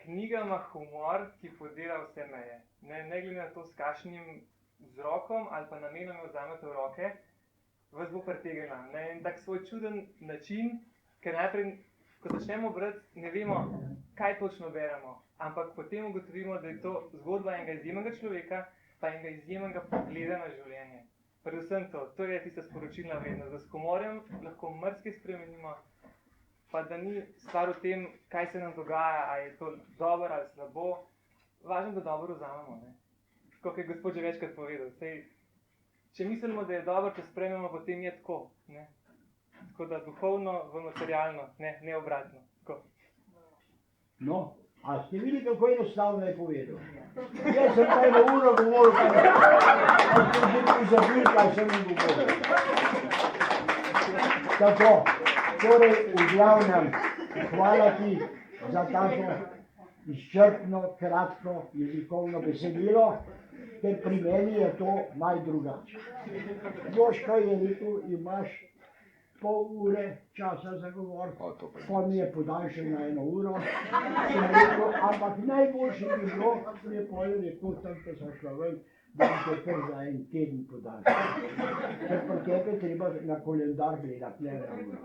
Knjiga ima humor, ki podira vse meje. Ne glede na to, s kakšnim vzrokom ali pa namenom jo vzamete v roke, vas bo pritegnila na en tak svoj čuden način, ker najprej, ko začnemo brati, ne vemo, kaj točno beremo, ampak potem ugotovimo, da je to zgodba enega izjemnega človeka, pa enega izjemnega pogleda na življenje. Predvsem to je tista sporočilna vrednost, da s humorjem lahko marsikaj spremenimo, pa da ni stvar v tem, kaj se nam dogaja, ali je to dobro ali slabo, važno, da dobro vzamemo. Tako je gospod že večkrat povedal. Če mislimo, da je dobro, če sprememo, potem je tako. Ne? Tako da duhovno v materialno, ne obratno. Tako. No, a ste videli, kako enostavno je povedal? Jaz sem pa eno uro govoril, pa sem že pozabil, kaj sem jim govoril. Tako, torej v glavnem, hvala ti za tako izčrpno, kratko jezikovno besedilo, ker pri meni je to najdrugače. Joška je rekel, imaš pol ure časa za govor, pa mi je podaljšal na 1 uro. Sem rekel, ampak najboljše bi bilo, mi je pol rekel, tam, ko sem šla ven, da bi te kar za 1 teden podaljšal. Ker pa tebe treba na kolendar gledati, ne na uro.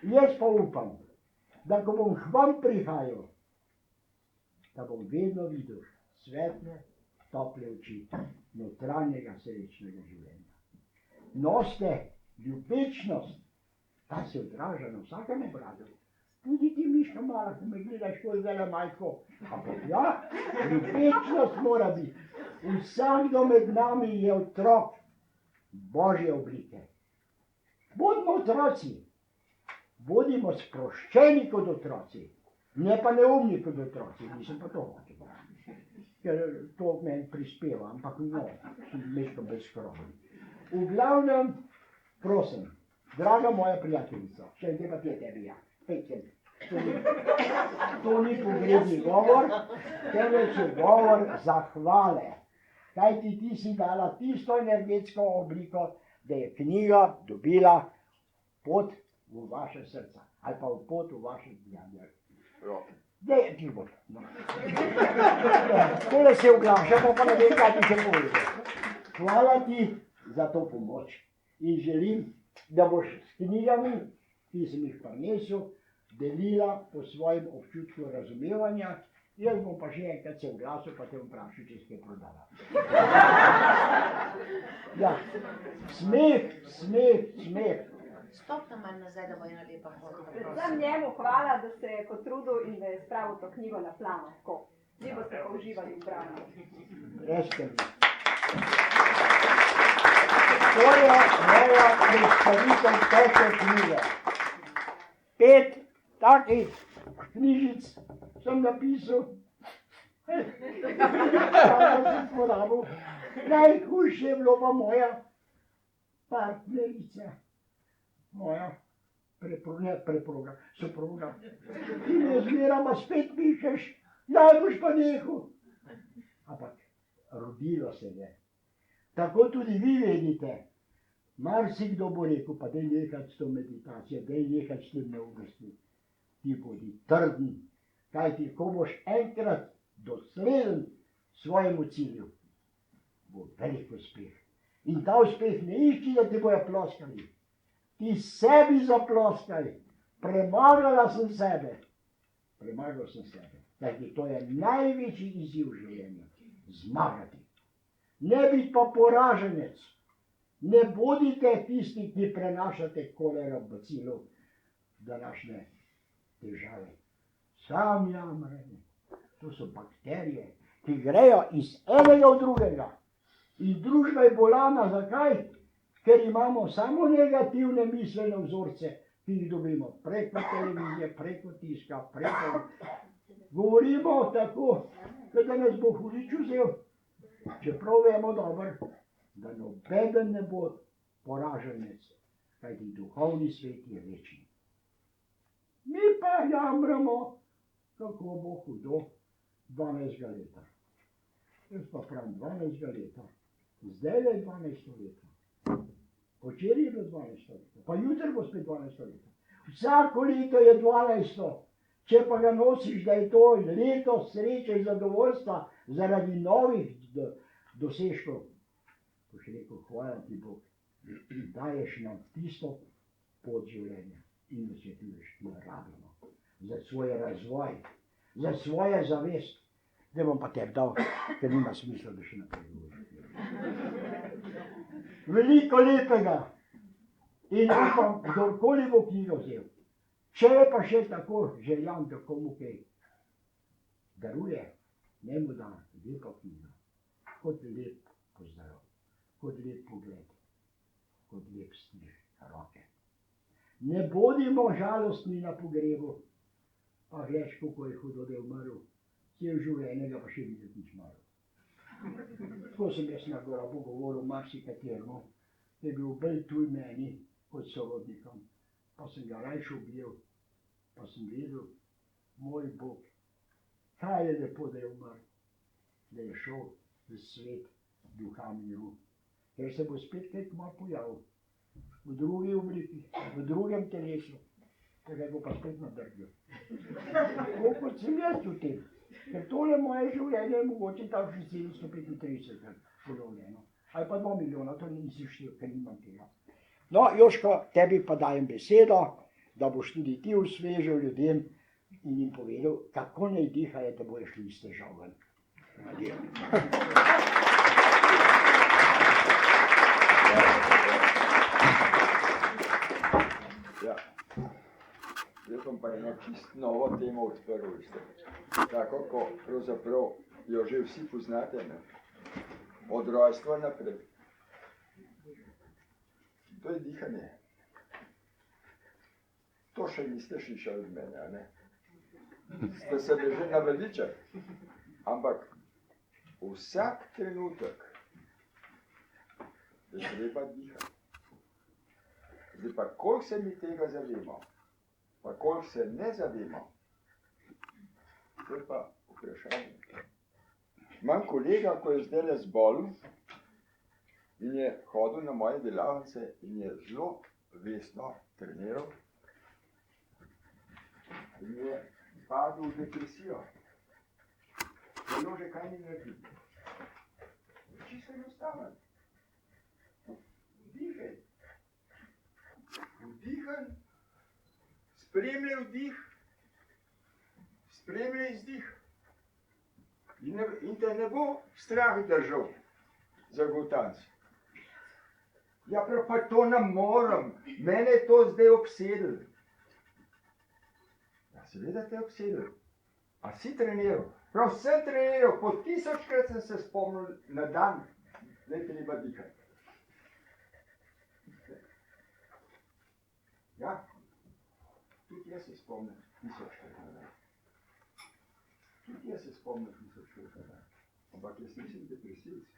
Jaz pa upam, da ko bom k vam prihajal, da bom vedno videl svetle, tople oči notranjega srečnega življenja. Noste ljubečnost, ta se odraža na vsakem obrazu. Tudi ti, Miška mala, ko me gledaš, ko je zdaj majko. Ampak ja, ljubečnost mora biti. Vsakdo med nami je otrok Božje oblike. Bodimo otroci, bodimo sproščeni kot otroci, ne pa neumni kot otroci, nisem pa to hotel. Ker to meni prispeva, ampak no, sem Miška brez skromen. V glavnem, prosim, draga moja prijateljica, še en pa ti je tebi, ja, pejte. To ni pogrebni govor, temveč je govor zahvale. Kajti ti si dala tisto energetsko obliko, da je knjiga dobila pot v vaše srca, ali pa v pot v vaše dejanje. Dej, ti bo. Tole se oglašamo, pa ne vem, kaj ti še povedal. Hvala ti za to pomoč in želim, da boš s knjigami, ki sem jih prinesel, delila po svojem občutku razumevanja. Jaz bom pa še enkrat se oglasil, pa te bom vprašal, če si kaj prodala. Ja, smeh. Stop nam malo nazaj, da bo ena lepa fotka. Predvsem njemu hvala, da se je potrudil in da je spravil to knjigo na plano. Vi boste pa uživali v branju. Rečite mi. To je moja predstavitev 5. knjige. 5 takih knjižic sem napisal. Sama sem porabil. Najhujše je bilo pa moja partnerica, moja soproga. Ti me zmerama spet pišeš, naj boš pa nehal. Ampak rodilo se je. Tako tudi vi vedite. Marsikdo bo rekel, pa daj nehati s to meditacijo, daj nehati s tem neumnosti. Ti bodi trden, kajti ko boš enkrat dosleden svojemu cilju, bo velik uspeh. In ta uspeh ne išči, da ti bojo ploskali. Ti sebi zaploskaj. Premagala sem sebe. Premagal sem sebe. Kajti to je največji izziv življenja. Zmagati. Ne biti pa poraženec. Ne bodite tisti, ki prenašate kolero bacilov današnje težave. Sam jamranje. To so bakterije, ki grejo iz enega v drugega. In družba je bolana. Zakaj? Ker imamo samo negativne miselne vzorce, ki jih dobimo preko televizije, preko tiska, preko... Govorimo tako, da nas bo hudič vzel. Čeprav vemo dobro, da nobeden ne bo poraženec, kajti duhovni svet je večni. Mi pa jamramo, kako bo hudo 12 leta. Jaz pa pravim 12 leta. Zdaj je 12 leta. Včeraj je bilo 12 leta. Pa jutri bo spet 12 leta. Vsako leto je 12. Če pa ga nosiš, da je to leto sreče in zadovoljstva zaradi novih dosežkov, boš rekel, hvala ti Bog, daješ nam tisto pot življenja in da se ti veš, ki rabimo za svoj razvoj, za svojo zavest. Zdaj bom pa tebi dal, ker nima smisla, da še naprej govorim. Veliko lepega in upam, kdorkoli bo knjigo vzel. Če je pa še tako željan, da komu kaj daruje, ne mu da lepo knjigo, kot lep pozdrav, kot lep pogled, kot lep stik roke. Ne bodimo žalostni na pogrebu, pa gledaš, kako je hudo, da je umrl, cel življenje ga pa še videti nič malo. Tako sem jaz na grobu govoril marsikateremu, da je bil bolj tuj meni kot sorodnikom, pa sem ga rajši objel, pa sem vedel, moj Bog, kaj je lepo, da je umrl, da je šel v svet duha miru, ker se bo spet kaj kmalu pojavil, v drugi obliki, v drugem telesu, ker ga bo pa spet nadrgnil. Tako kot sem jaz v tem, ker tole moje življenje je mogoče takšni 735 polovljeno, ali pa 2 milijona, to nisi štel, ker nimam tega. No, Joško, tebi pa dajem besedo, da boš tudi ti osvežil ljudem in jim povedal, kako naj dihajo, da bojo šli iz težav ven. Ja. Jaz bom pa eno čist novo temo odprl. Tako, ko pravzaprav jo že vsi poznate, ne? Od rojstva naprej. To je dihanje. To še niste slišali od mene, a ne? Ste se že naveličali. Ampak vsak trenutek je treba dihati. Zdaj pa, koliko se mi tega zavemo, pa koliko se ne zavemo, to je pa vprašanje. Imam kolega, ko je zdajle zbolel in je hodil na moje delavnice in je zelo vestno treniral in je padel v depresijo. Zelo že kaj ni naredil. Čisto enostavno. Vdihaj. Vdihaj. Spremljaj vdih. Spremljaj izdih. In te ne bo strah držal za gotanc. Ja, pa to ne morem. Mene je to zdaj obsedel. Ja, seveda te je obsedel. A si treniral? Prav sem treniral, po 1000krat sem se spomnil na dan, da je treba dihati. Ja, tudi jaz se spomnim 1000krat na dan. Ampak jaz nisem depresivc.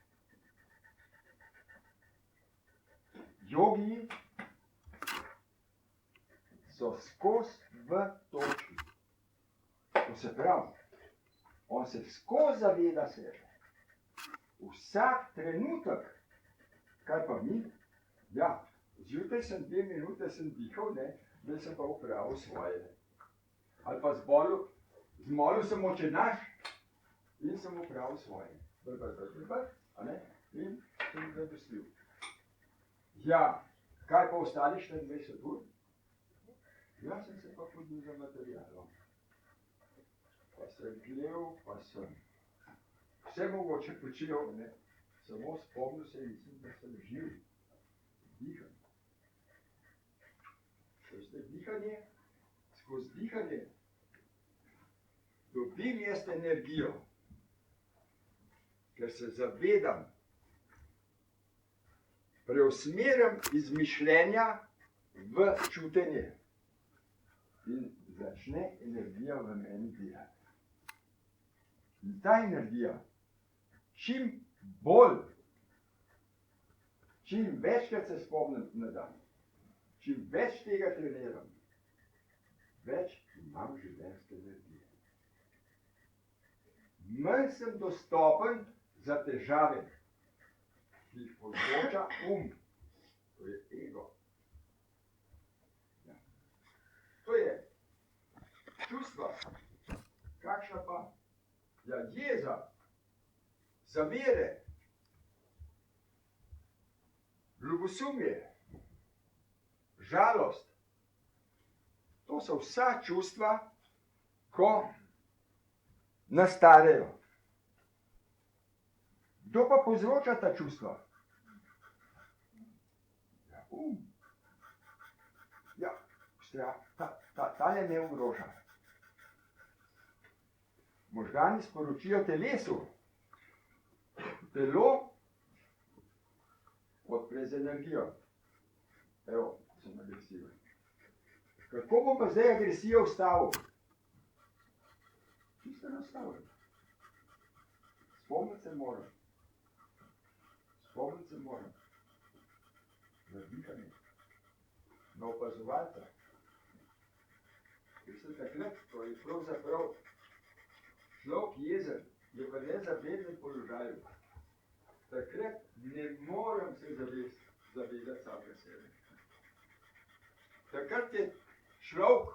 Jogi so skozi v točki. To se pravi, on se skozi zaveda sebe. Vsak trenutek, kaj pa mi? Ja, zjutraj sem 2 minute sem dihal, ne, da sem pa opravil svoje. Ali pa zmolil sem oče naš in sem opravil svoje. A ne? In sem zadostil. Ja, kaj pa ostali 24 ur? Ja, sem se pa podil za materialom. Pa sem gledal, pa sem vse mogoče počel, ne. Samo spomnil se in mislim, da sem živ. Diham. Veste, dihanje, skozi dihanje dobim jaz energijo, ker se zavedam, preusmerim iz mišljenja v čutenje in začne energija v meni delati. In ta energija, čim večkrat se spomnim na dan, čim več tega treniram, več imam življenjske energije. Manj sem dostopen za težave, ki jih povzroča to je ego. Ja. To je čustva. Kakšna pa? Ja, jeza, zamere, ljubosumje, žalost. To so vsa čustva, ko nastarejo. Kdo pa povzroča ta čustva? Ja, Ja, tale me ogroža. Možgani sporočijo telesu. Telo odpre z energijo. Evo, sem agresiven. Kako bom pa zdaj agresijo ustavil? Čisto nastavljen. Spomniti se moram. Na dihanje. Na opazovalca. Veste, takrat, ko je pravzaprav človek jezen, je v nezavednem položaju. Takrat ne morem se zavedati samega sebe. Takrat je človek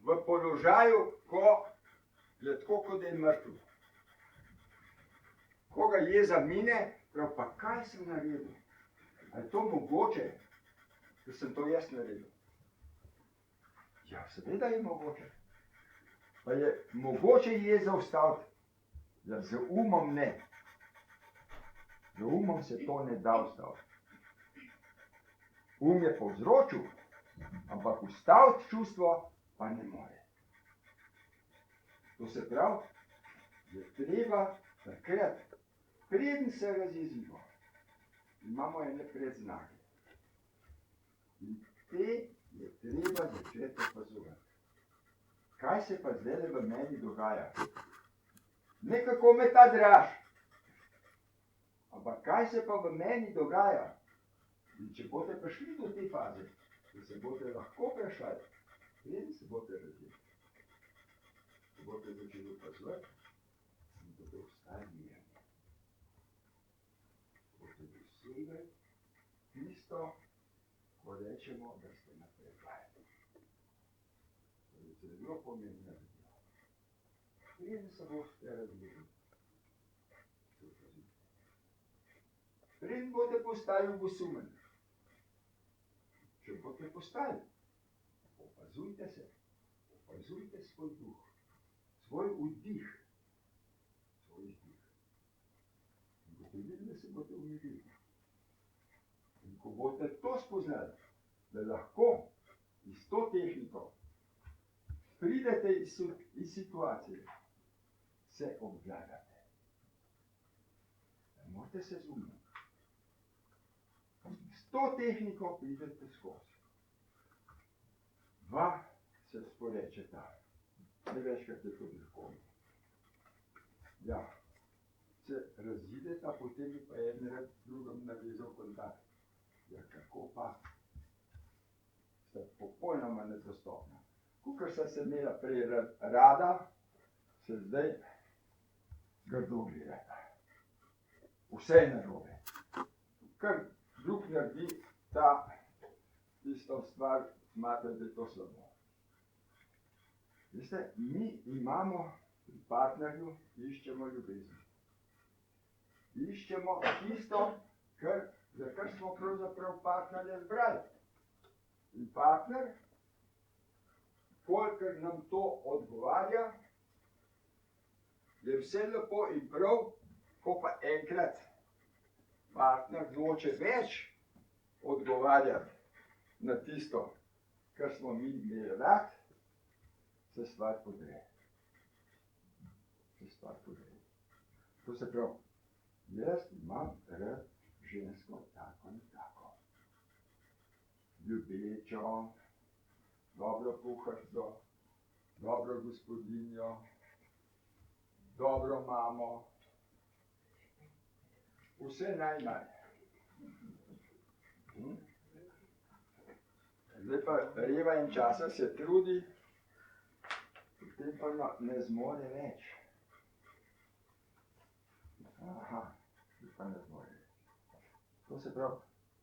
v položaju, ko je tako, kot da je mrtev. Ko ga jeza mine, prav pa kaj sem naredil? A je to mogoče, da sem to jaz naredil? Ja, seveda je mogoče. Pa je mogoče jezo ustaviti? Ja, z umom ne. Z umom se to ne da ustaviti. Je povzročil, ampak ustaviti čustvo pa ne more. To se pravi, je treba takrat, preden se razjezimo, imamo ene predznake. In te je treba začeti opazovati. Kaj se pa zdaj v meni dogaja? Nekako me ta draž. Ampak kaj se pa v meni dogaja? In če boste prišli do te faze, da se boste lahko vprašali, preden se boste razjeli, se boste začeli opazovati, in boste ostali mirni. Boste dosegli tisto, ko rečemo, da ste napredovali. To je zelo pomembna zadeva. Preden se boste razjeli, se opazujte. Preden boste postali ljubosumni. Če boste postali, opazujte se, opazujte svoj duh, svoj vdih, svoj izdih. In boste videli, da se boste umirili. In ko boste to spoznali, da lahko iz to tehniko pridete iz situacije, se obvladate. Ne morete se zumiti. S to tehniko pridete skozi. Dva se sporečeta. Največkrat je to lahko. Ja, se razideta, potem je pa en rad drugom navezal kontakt. Ja, kako pa? Sta popolnoma nedostopna. Kukor sta se imela prej rada, se zdaj grdo gledata. Vse je narobe. Kar drug naredi tisto stvar, smatra, da je to slabo. Veste, mi imamo pri partnerju, iščemo ljubezen. Iščemo tisto, za kar smo pravzaprav partnerja zbrali. In partner, kolikor nam to odgovarja, je vse lepo in prav, ko pa enkrat partner noče več odgovarjati na tisto, kar smo mi imeli rad, se stvar podre. To se pravi, jaz imam rad žensko tako in tako. Ljubečo, dobro kuharico, dobro gospodinjo, dobro mamo, vse najmanj. Zdaj pa Reva en časa se trudi, potem pa ne zmore več. Aha, pa ne zmore več. To se pravi,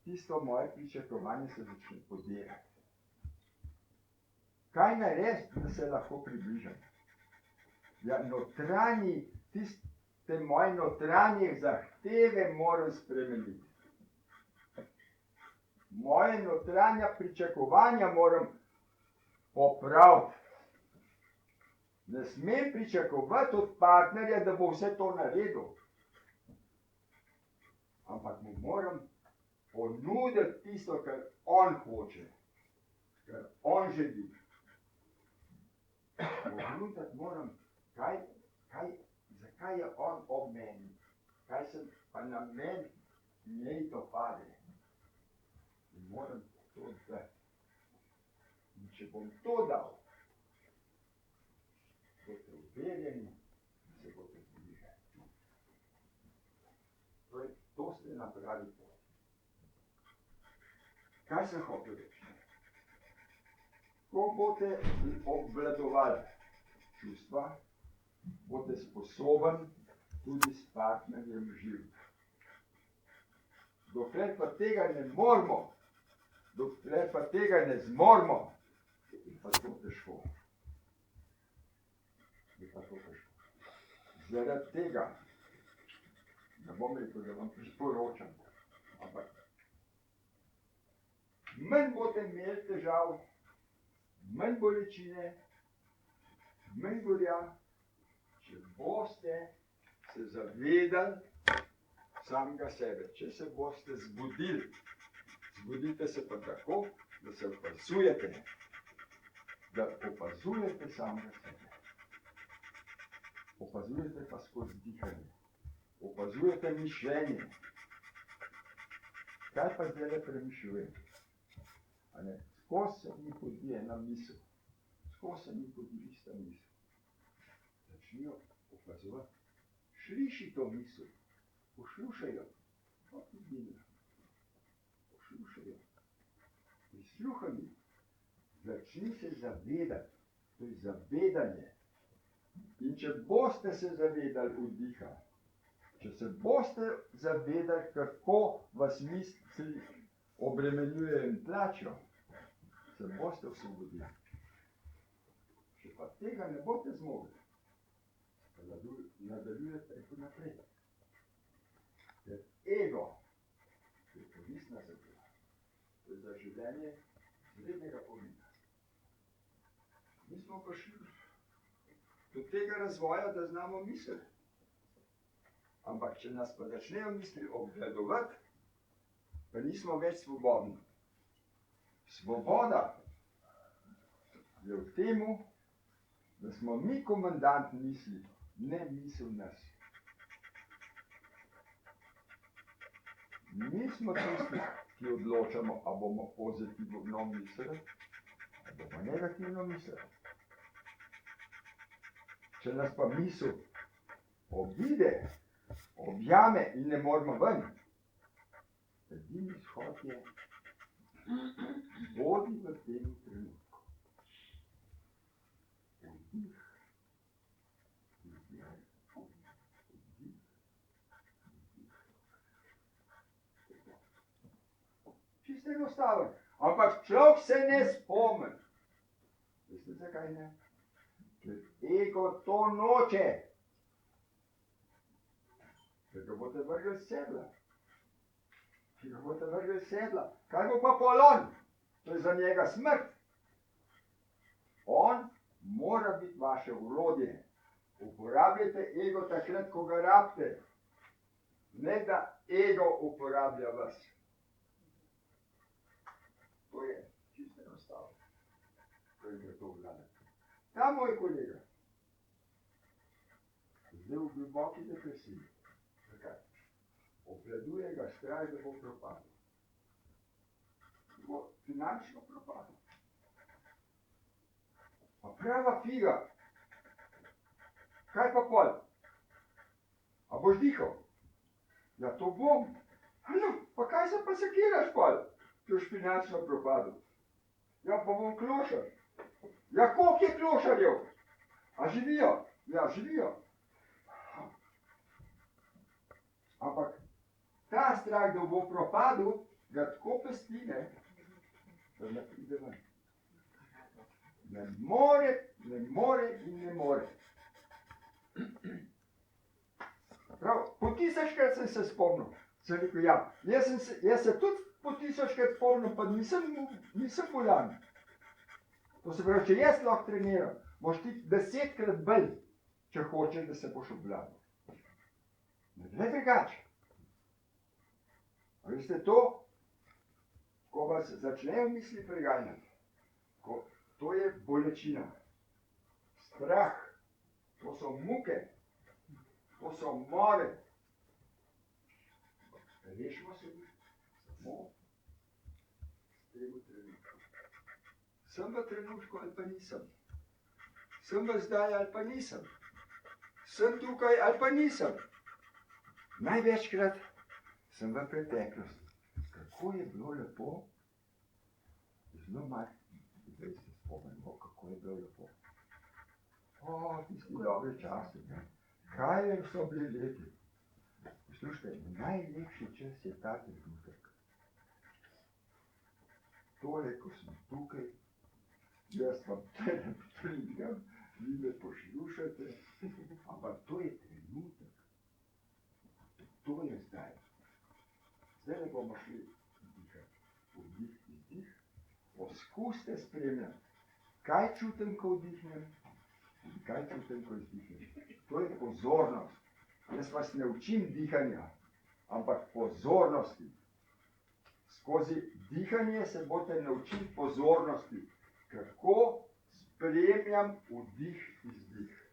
tisto moje pričakovanje se začne podirati. Kaj narediti, da se lahko približam? Ja, tiste moje notranje zahteve moram spremeniti. Moje notranja pričakovanja moram popraviti. Ne smem pričakovati od partnerja, da bo vse to naredil. Ampak mu moram ponuditi tisto, kar on hoče, kar on želi. Ponuditi moram, zakaj je on ob meni, kaj se pa na meni njej dopade. In moram to dati. In če bom to dal, boste uverjeni, da se boste zbližali. Torej, to ste napravili. Kaj sem hotel reči? Ko boste obvladovali čustva, boste sposoben tudi s partnerjem živeti. Dokler pa tega ne moramo, dokler pa tega ne zmoremo, je pa to težko. Zaradi tega, ne bom rekel, da vam priporočam, ampak manj boste imeli težav, manj bolečine, manj gorja, če boste se zavedali samega sebe, če se boste zbudili. Zbudite se pa tako, da se opazujete, samega sebe. Opazujete pa skozi dihanje, opazujete mišljenje. Kaj pa zdaj premišljujem? Skozi se mi podi ena misel, skozi se mi podi ista misel. Začnijo opazovati, sliši to misel, poslušajo, poslušajo. Prisluhani, začni se zavedati, to je zavedanje. In če boste se zavedali vdiha, če se boste zavedali, kako vas misli obremenjujejo in tlačijo, se boste osvobodili. Če pa tega ne boste zmogli, pa nadaljujete tako naprej. Ker ego je koristna zadeva. To je za življenje srednjega pomena. Mi smo prišli do tega razvoja, da znamo misliti. Ampak če nas pa začnejo misli obvladovati, pa nismo več svobodni. Svoboda je v temu, da smo mi komandant misli, ne misel nas. Mi smo tisti, ki odločamo, a bomo pozitivno mislili, a bomo negativno mislili. Če nas pa misel obide, objame in ne moramo ven. Edini izhod je, bodi v tem trenutku. Vdih, vdih, vdih, vdih. Čisto enostavno. Ampak človek se ne spomni. Veste zakaj ne? Ker ego to noče. Ker ga boste vrgli s sedla. Ker ga boste vrgli s sedla. Kaj bo pa polon? To je za njega smrt. On mora biti vaše urodje. Uporabljajte ego takrat, ko ga rabite. Ne da ego uporablja vas. To je čisto enostavno. To je gre to vladati. Ta moj kolega. Zdaj v globoki depresiji. Zakaj? Obvladuje ga strah, da bo propadel. Bo finančno propadel. Pa prava figa. Kaj pa pol? A boš dihal? Ja, to bom. No, pa kaj se pa sekiraš pol? Če boš finančno propadel. Ja, pa bom klošar. Ja, koliko je klošarjev? A živijo? Ja, živijo. Ampak ta strah, da bo propadel, ga tako pesti, ne, da ne pride ven. Ne more in ne more. Prav, po 1000-krat sem se spomnil. Sem rekel, ja, jaz se tudi po 1000-krat spomnim, pa nisem bolan. To se pravi, če jaz lahko treniram, boš ti 10-krat bolj, če hočeš, da se boš obvladal. Ne drugače. A veste to, ko vas začnejo misli preganjati, to je bolečina, strah, to so muke, to so more. Rešimo se samo s tem trenutku. Sem v trenutku ali pa nisem. Sem v zdaj ali pa nisem. Sem tukaj ali pa nisem. Največkrat sem v preteklosti. Kako je bilo lepo, zelo malo, zdaj se spomnimo, kako je bilo lepo. O, tisti dobri časi, ne? Kaj so bili leti? Poslušajte, najlepši čas je ta trenutek. Tole, ko sem tukaj, jaz vam tebe pridem, vi me poslušate, ampak to je trenutek. To je zdaj. Zdaj bomo šli dihati. Vdih, izdih. Poskuste spremljati. Kaj čutim, ko vdihnem? Kaj čutim, ko izdihnem? To je pozornost. Jaz vas ne učim dihanja, ampak pozornosti. Skozi dihanje se boste naučili pozornosti, kako spremljam vdih, izdih.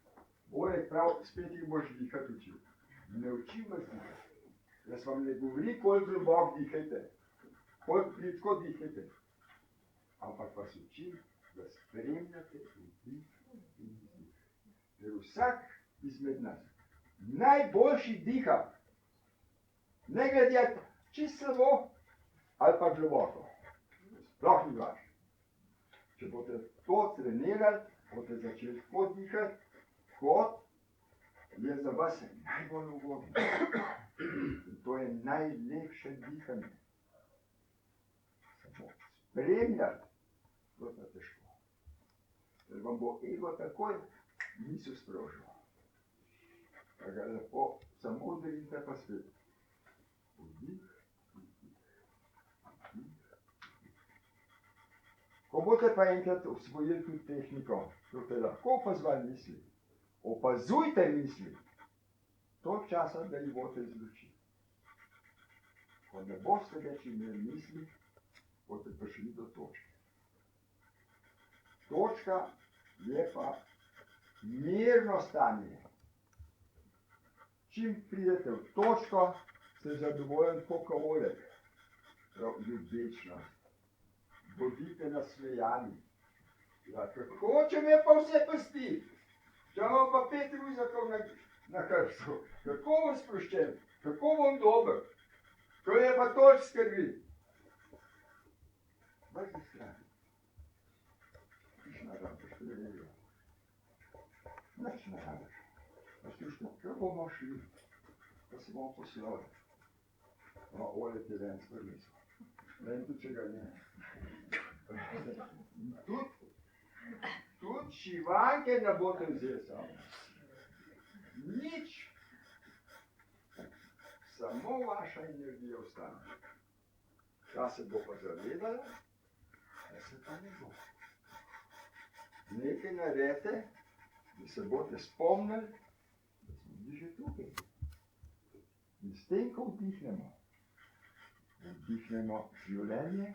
Bore prav, spet jih boš dihati učil. Ne učim vas dihati. Jaz vam ne govori, koliko globoko dihajte, koliko plitko dihajte, ampak vas učim, da spremljate vdih in izdih. Ker vsak izmed nas najboljši diha, ne glede čisto slabo ali pa globoko. Sploh ni važno. Če boste to trenirali, boste začeli tako dihati, kot je za vas najbolj ugodno. In to je najlepše dihanje. Samo spremljati, to je težko. Ker vam bo ego takoj misel sprožil. Pa ga lepo samo udarite pa spet. Vdih, vdih, vdih. Ko boste pa enkrat osvojili tudi tehniko, boste lahko opazovali misli. Opazujte misli. Toliko časa, da jih boste izločili. Ko ne boste več imeli misli, boste prišli do točke. Točka je pa mirno stanje. Čim pridete v točko, ste zadovoljen kot olek. Ljubečnost. Bodite nasmejani. Ja, kako, če me pa vse pesti? Če imam pa 5 ruzakov na krstu. Kako bom sproščen, kako bom dober, ko je pa toč skrbi. Vrti stran. Nič ne rabiš, privilegija. Nič ne rabiš. Poslušajte, kaj bomo šli, ko se bomo poslali. No, Ole ti ven sprmisel. Vem tudi, če ga ne. Tudi šivanke ne boste vzeli samo. Nič. Samo vaša energija ostane. Ta se bo pa zavedala, da se pa ne bo. Nekaj naredite, da se boste spomnili, da smo bili že tukaj. In s tem, ko vdihnemo življenje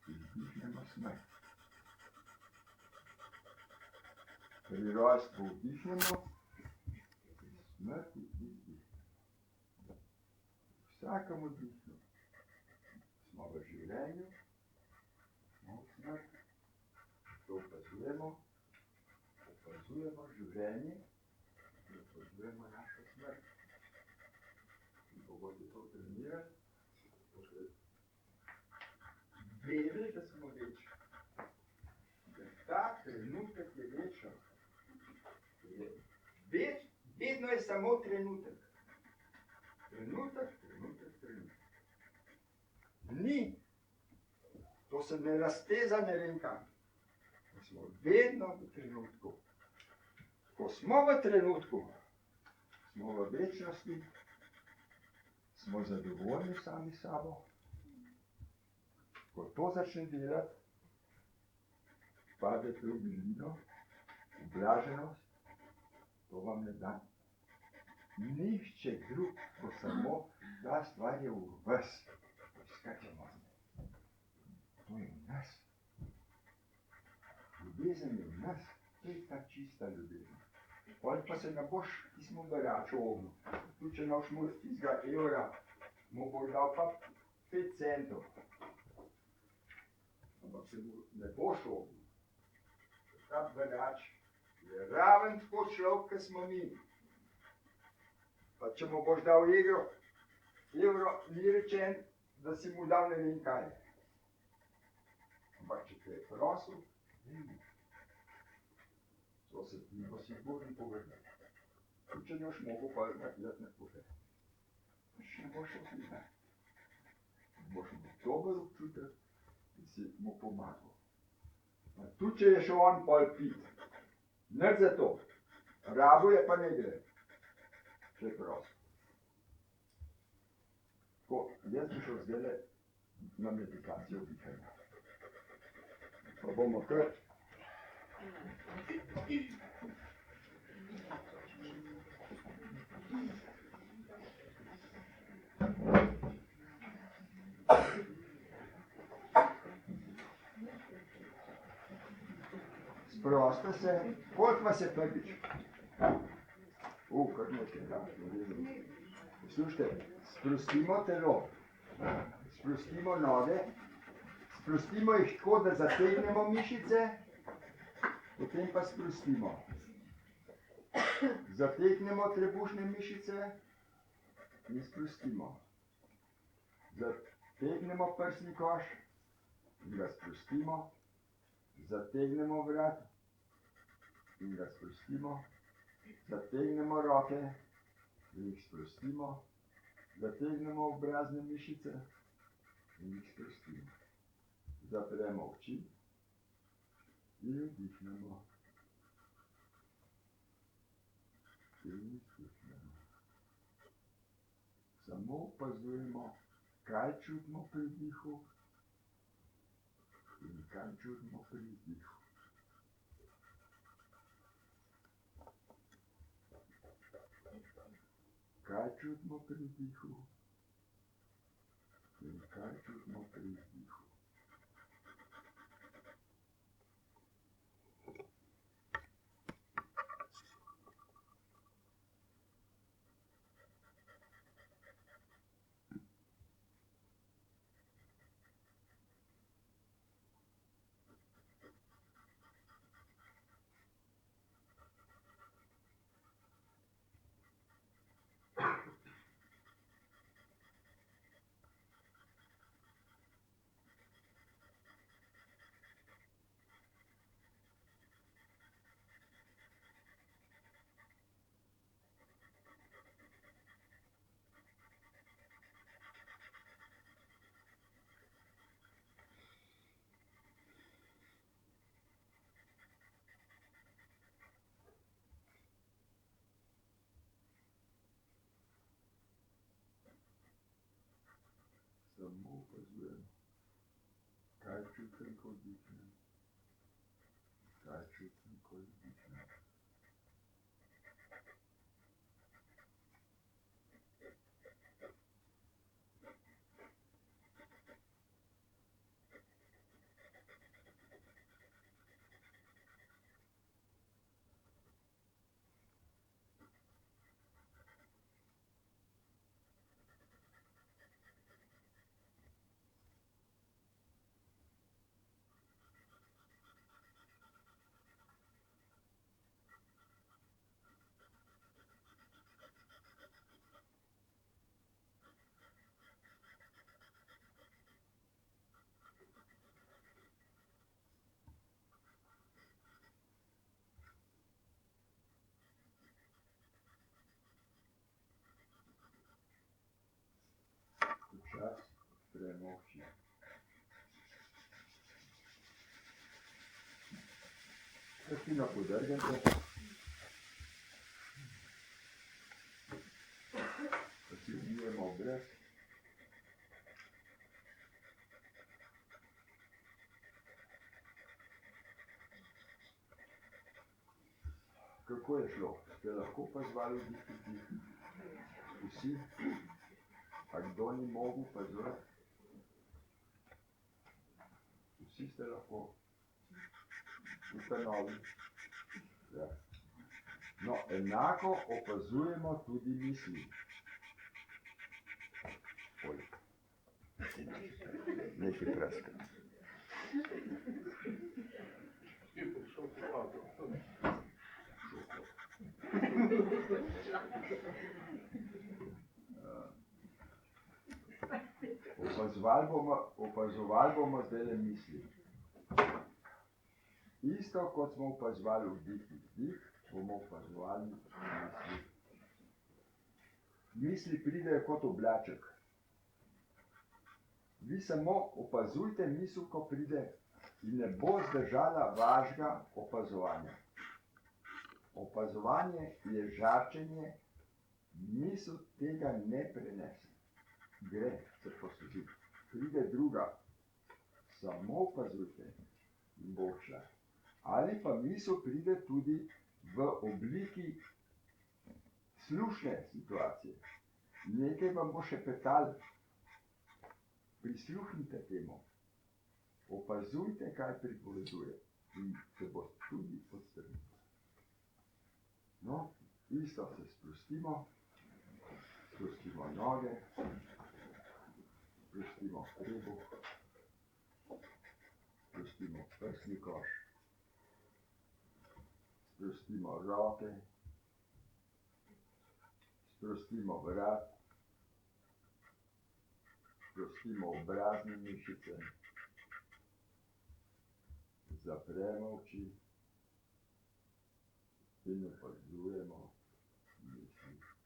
in vdihnemo smrt. Pri rojstvu vdihnemo, smrti vdihnemo. V vsakem vdihnu smo v življenju, smo v smrti. To opazujemo življenje in opazujemo našo smrt. In ko boste to trenirali, boste vedeli, da smo večni. Da ta trenutek je večen. Vedno je samo trenutek. Trenutek. Ni. To se ne razteza ne vem kam. Ko smo vedno v trenutku. Ko smo v trenutku, smo v večnosti, smo zadovoljni sami s sabo. Ko to začne delati, padete v milino, v blaženost, to vam ne da. Nihče drug, ko samo ta stvar je v vas. Iskajte možne. To je v nas. Ljubezen je v nas. To je ta čista ljubezen. Potem pa se ne boš tismo beračo ovnu. Tu, če noš mu tistega evra, mu boš dal pa 5 centov. Ampak se mu ne boš ovnu. Ta berač je raven tako človek, kot smo mi. Pa če mu boš dal evro, ni rečen, da si mu dal ne vem kaj. Ampak če te je prosil, to se ti bo sigurno povrnil. Če ne boš mogel, pa narediti ne pove. Še ne boš osmišljati. Boš imel dober občutek in si mu pomagal. Tudi če je šel on pol pit, nič za to. Rabo je pa ne gre. Če je prosil. Tako, jaz bi šel zdajle na meditacijo dihanja. Pa bomo kar. Sproste se, koliko vas je prvič? Kar nekaj da. Poslušajte, sprostimo telo, sprostimo noge, sprostimo jih tako, da zategnemo mišice, potem pa sprostimo. Zategnemo trebušne mišice in sprostimo. Zategnemo prsni koš in ga sprostimo. Zategnemo vrat in ga sprostimo. Zategnemo roke in jih sprostimo. Zategnemo obrazne mišice in jih sprostimo. Zapremo oči in vdihnemo. In izdihnemo. Samo opazujemo, kaj čutimo pri vdihu in kaj čutimo pri izdihu. Kaj čutimo pri vdihu in kaj čutimo pri izdihu. opazujem. Kaj čutim, ko dihnem? Kaj čutim, ko izdihnem? Čas odpremo oči. Fino podrgnete. Pa si umijemo obraz. Kako je šlo? Ste lahko pozvali dihtiti? Vsi? A kdo ni mogel pozvati? Vsi ste lahko ustanovili. Ja. No, enako opazujemo tudi misli. Oj. Nekaj praska. Opazovali bomo zdaj misli. Isto kot smo opazovali vdih in vdih, bomo opazovali misli. Misli pridejo kot oblaček. Vi samo opazujte misel, ko pride in ne bo zdržala vašega opazovanja. Opazovanje je žarčenje, misel tega ne prenese. Gre se poslužiti. Pride druga, samo opazujte in bo šla. Ali pa misel pride tudi v obliki slušne situacije. Nekaj vam bo še petal. Prisluhnite temu. Opazujte, kaj pripoveduje in se bo tudi odstrnil. No, isto se sprostimo. Sprostimo noge. Sprostimo trebuh. Sprostimo prsni koš. Sprostimo roke. Sprostimo vrat. Sprostimo obrazne mišice. Zapremo oči in opazujemo misli.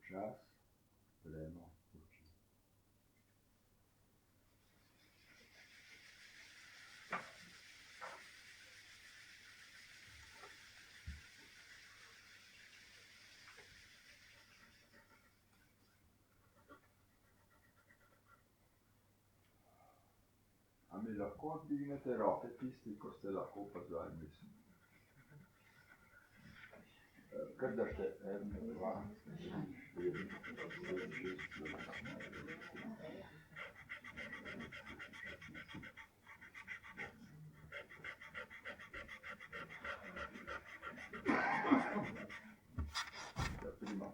počas premo oči. A mi lahko dvignete roke tisti, ko ste lahko opazovali misel? Kar držite, 1, 2, 3, 4, 5, 6, 7. Prima.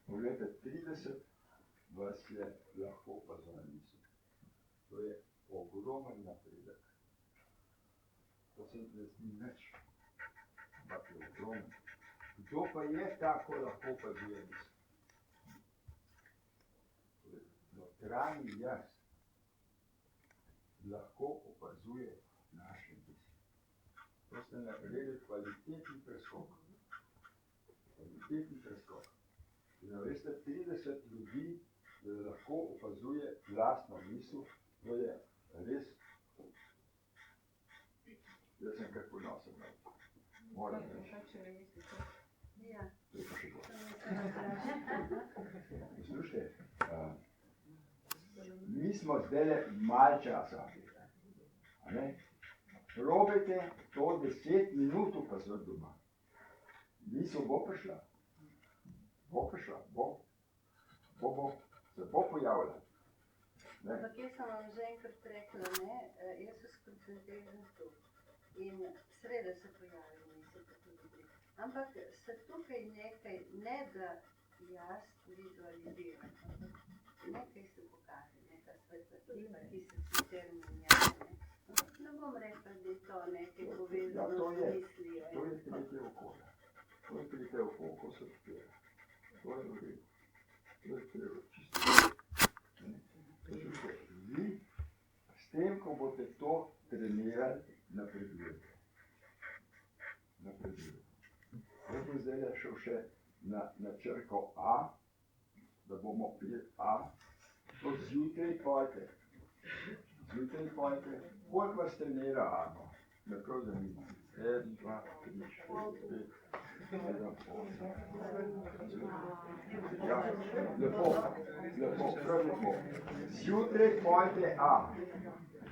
Poglejte, 30 vas je lahko opazovali misel. To je ogromen napredek. To se ne zdi nič, ampak je ogromen. Kdo pa je tako lahko opazuje misel? Notranji jaz lahko opazuje naše misli. To ste naredili kvalitetni preskok. Kvalitetni preskok. In veste, 30 ljudi lahko opazuje lastno misel, to je res. Jaz sem kar ponosen. Moram reči. To je pa še bolj. Poslušajte, mi smo zdaj malo časa. A ne? Probajte to 10 minut opazovati doma. Misel bo prišla. Bo prišla, bo. Se bo pojavila. Ampak jaz sem vam že enkrat rekla, ne, jaz se skoncentriram tu. In sreda se pojavi misel, tako tudi. Ampak se tukaj nekaj, ne da jaz vizualiziram, nekaj se pokaže, neka svetlotina, ki se sicer menjava. Ne bom rekla, da je to nekaj povezano z mislijo. To je tretje okolje. To je tretje okolje, ko se odpira. To je v redu. To je treba čisto. Vi s tem, ko boste to trenirali, napredujete. Jaz bom zdaj šel še na črko A, da bomo pili A. To zjutraj pojte. Koliko vas trenira A? Me prav zanima. 1, 2, 3, 4, 5, 7, 8. Ja, lepo, prav lepo. Zjutraj pojte A.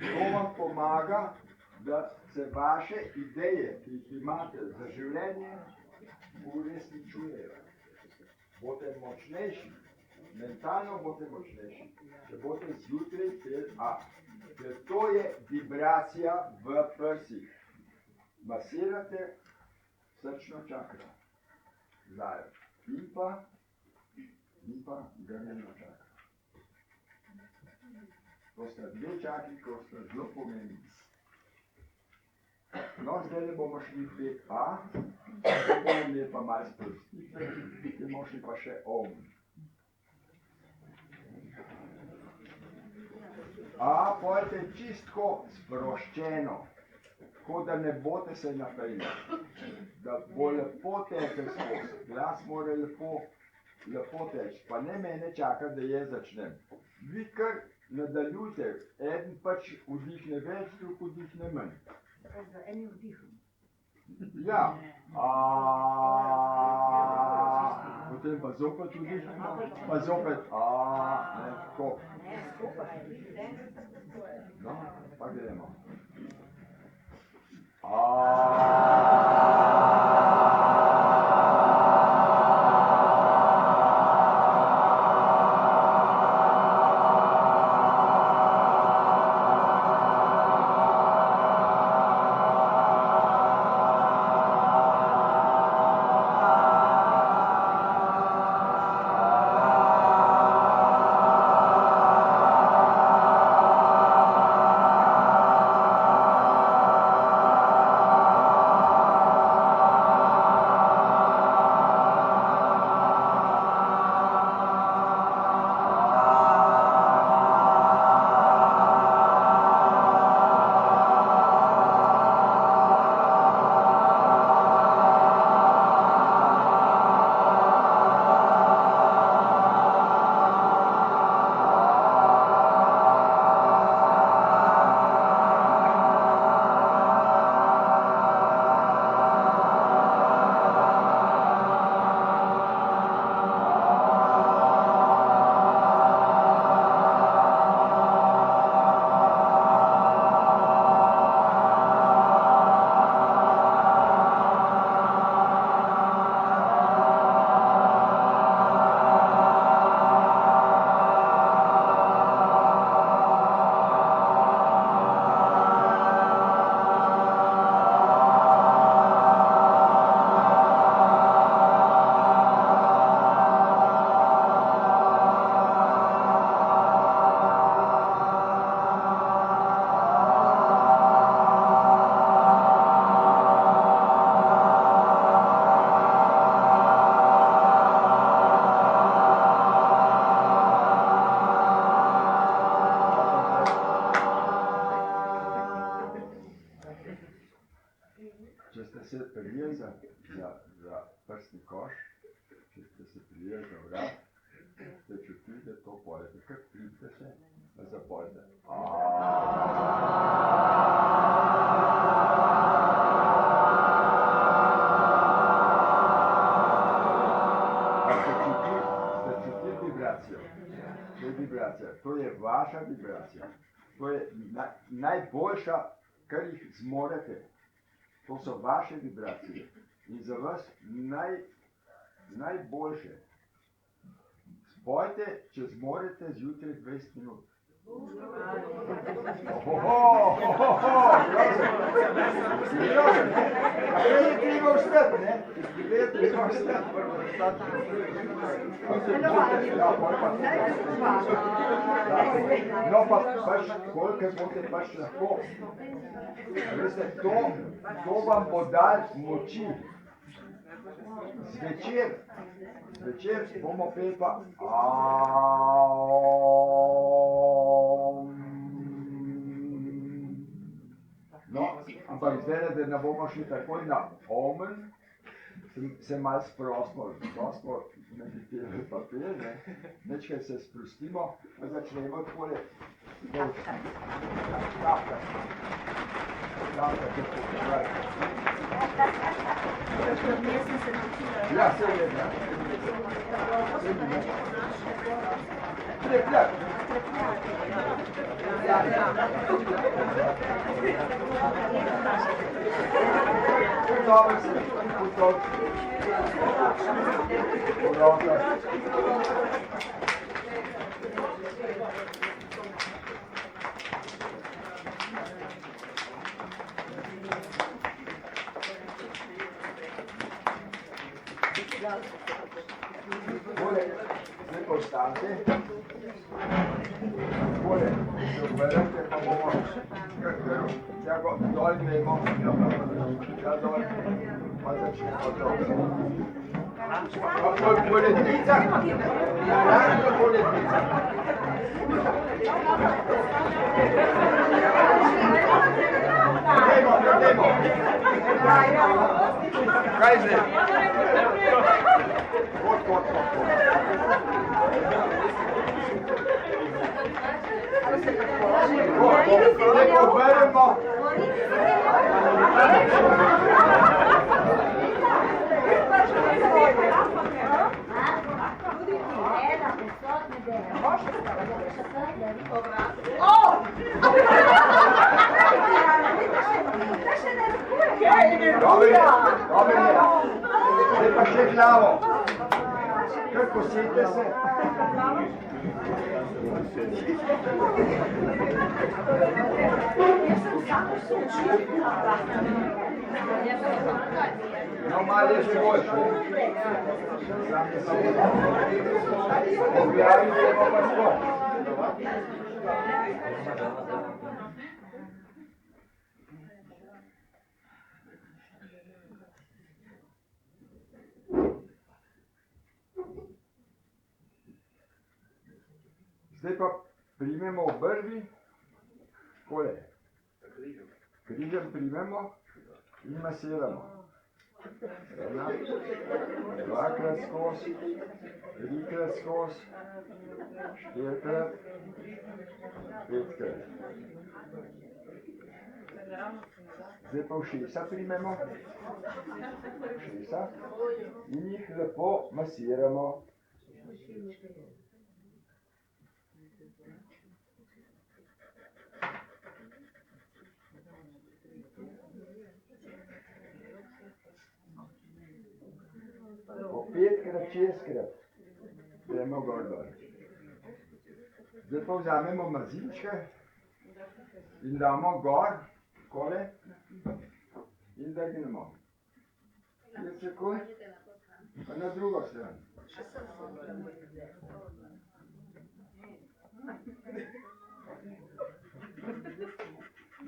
To vam pomaga, da se vaše ideje, ki jih imate za življenje, uresničujejo. Boste močnejši, mentalno boste močnejši, če boste zjutraj peli A. Ker to je vibracija v prsih. Masirate srčno čakro. Zdaj. In pa grneno čakro. To sta dve čakri, ko sta zelo pomembni. No, zdaj ne bomo šli pet A, bomo imeli pa malo sprostitve, bomo šli pa še OM. A pojte čistko sproščeno, kot da ne boste se napeli, da bo lepo tekel skozi. Glas mora lepo teči, pa ne mene čakati, da jaz začnem. Vi kar nadaljujte, eden pač vdihne več, drug vdihne manj. Z enim vdihom. Ja, potem pa zopet vdihne, pa zopet ne, tako. Ne, skupaj. No, pa gremo. za prstni koš, če ste se prijeli za vrat, ste čutili, da to pojete, kar pridite se, da zapojete. Ste čutili vibracijo? To je vibracija, to je vaša vibracija. To je najboljša, kar jih zmorete. To so vaše vibracije. In za vas najboljše. Spojte, če zmorete zjutraj 20 minut. Naprej je treba vstati, ne? Je treba vstati, prvo vstati. No pa pač, koliko boste pač lahko. Veste, to vam bo dal moči. Zvečer bomo peli pa No, ampak zdaj, da ne bomo šli takoj na omen, se malo sprostimo, meditirajo papir, nečkaj se sprostimo, pa začnemo takole šapkati, tako pravi. Ja, se je, ja. Trepljak. Dobro se, dobro. Zdaj pa ostanite. Takole, se uberete, pa bomo tja dol gremo, tja dol, pa začnemo dol. Pa poletnica, naravno poletnica. Gremo. Kaj zdaj? Kot. Zdaj poberemo. Dobre je. Zdaj pa še glavo. Kar posite se. No, malo je že boljše. Objavite pa pa smo. Zdaj pa primemo obrvi, takole, križem primemo in masiramo. Ena, dvakrat skozi, trikrat skozi, štirikrat, petkrat. Zdaj pa ušesa primemo, ušesa in jih lepo masiramo. Po 5-krat, 6-krat gremo gor dol. Zdaj pa vzamemo mazičke in damo gor, takole, in drgnemo. 5 sekund, pa na drugo stran.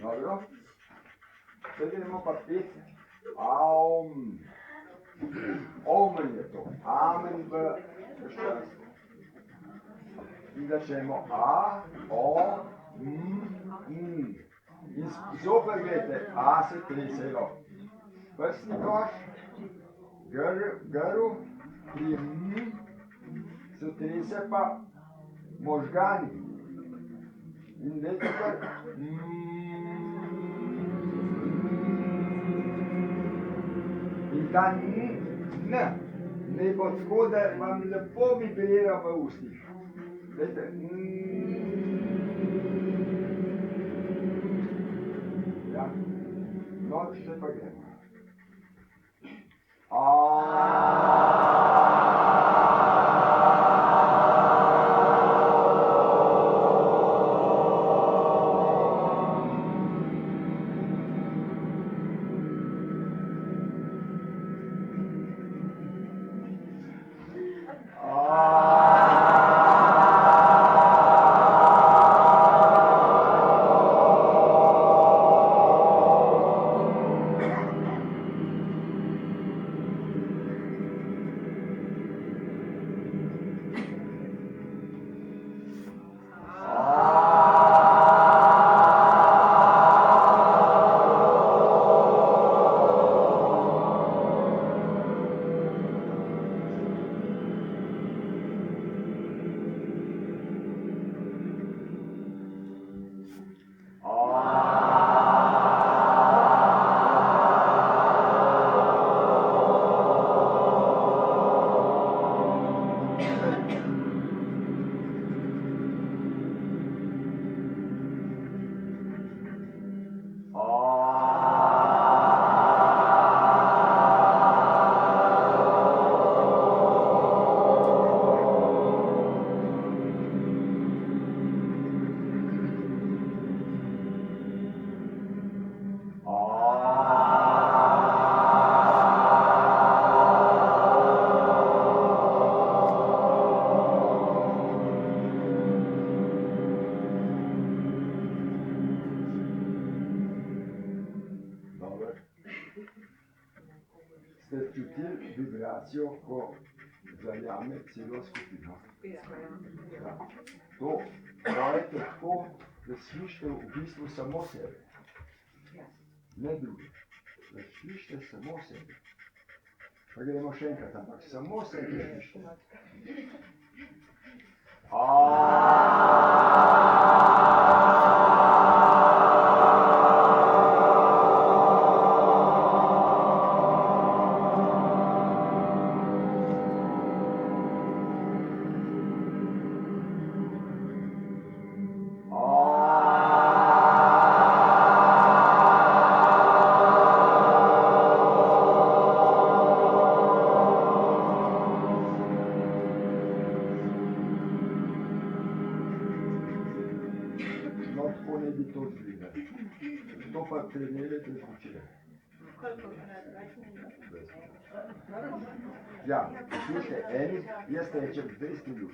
Dobro, zdaj gremo pa 5. Omen je to, amen v krščanstvu. In začnemo a, o, m. In zopet gledajte, a se tresejo. prsni koš, grl, pri se trese pa možgani. In vedno kar in ta ne bo tako, da vam lepo vibrira v ustih. Vete, ja, no, zdaj pa gremo. Ste čutili vibracijo, ko zajame celo skupino? Ja. To pravite tako, da slišite v bistvu samo sebe. Ne druge. Da slišite samo sebe. Pa gremo še enkrat, ampak samo sebe slišite. Trenirajte zvučine. Ja, slušajte, eni, jaz rečem 20 minut.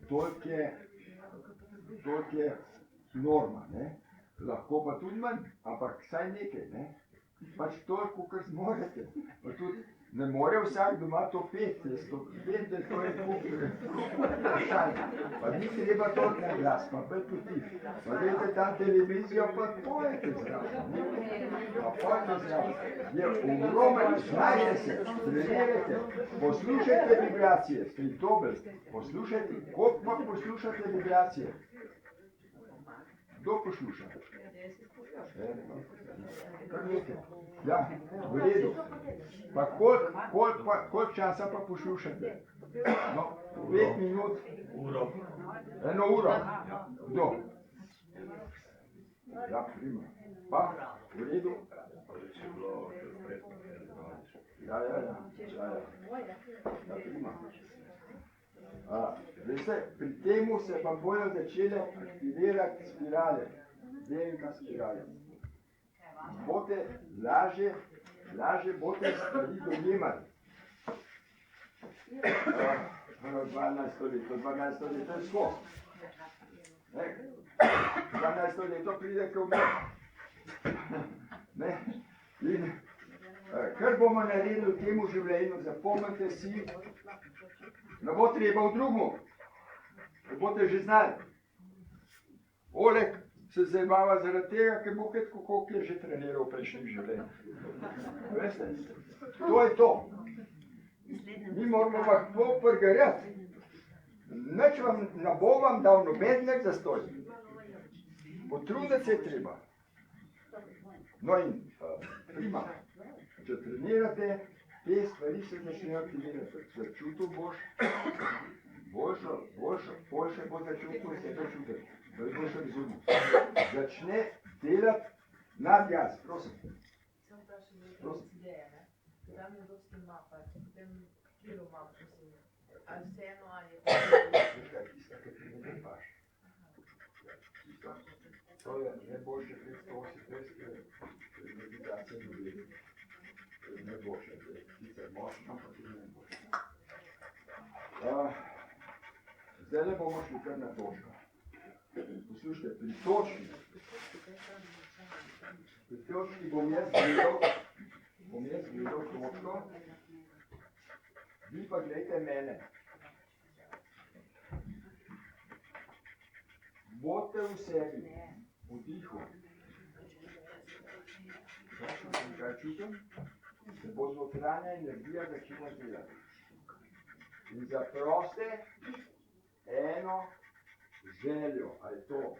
Toliko je norma, ne? Lahko pa tudi manj, ampak vsaj nekaj, ne? Pač toliko, kar zmorete. Pa tudi ne more vsak doma to pet, jaz to vem, da to je vprašanje. Pa ni treba toliko na glas, pa bolj potiš. Pa gledajte tam televizijo, pa pojete zraven. Pa pojete zraven. Je ogromen, znajte se, trenirajte, poslušajte vibracije, ste dobri, poslušajte, koliko pa poslušate vibracije? Kdo posluša? Kar nekaj. Ja, v redu. Pa koliko časa pa poslušate? No, 5 minut. Uro. 1 uro. Kdo? Ja, prima. Pa, v redu. Ja, prima. Veste, pri temu se pa bojo začele aktivirati spirale. Delka spirale. Boste lažje boste stvari dojemali. 12 leto je skos. 12 leto pride k meni. In kar bomo naredili v temu življenju, zapomnite si, ne bo treba v drugmu, ne boste že znali. Oleg se zabava zaradi tega, ker Bog je tako, koliko je že treniral v prejšnjih življenjih. Veste? To je to. Mi moramo pa to prgarjati. Nič vam ne bo vam dal noben nek zastoj. Potruditi se je treba. No in prima, če trenirate, te stvari se začnejo aktivirati. Začutil boš, boljše bo začutil, se začutil. Da boš razumel. Začne delati nad jaz, prosim. Prosim. Tam je dosti mapa, potem kilo map, ali vseeno ali je To je najboljše 580 meditacije ljudi. Najboljše, sicer močno, pa tudi najboljše. Zdaj le bomo šli kar na točko. Poslušajte, pri točki bom jaz gledal točko, vi pa gledajte mene. Bodite v sebi, v dihu. Kaj čutim? Se bo notranja energija začela delati. In zaproste eno željo, ali to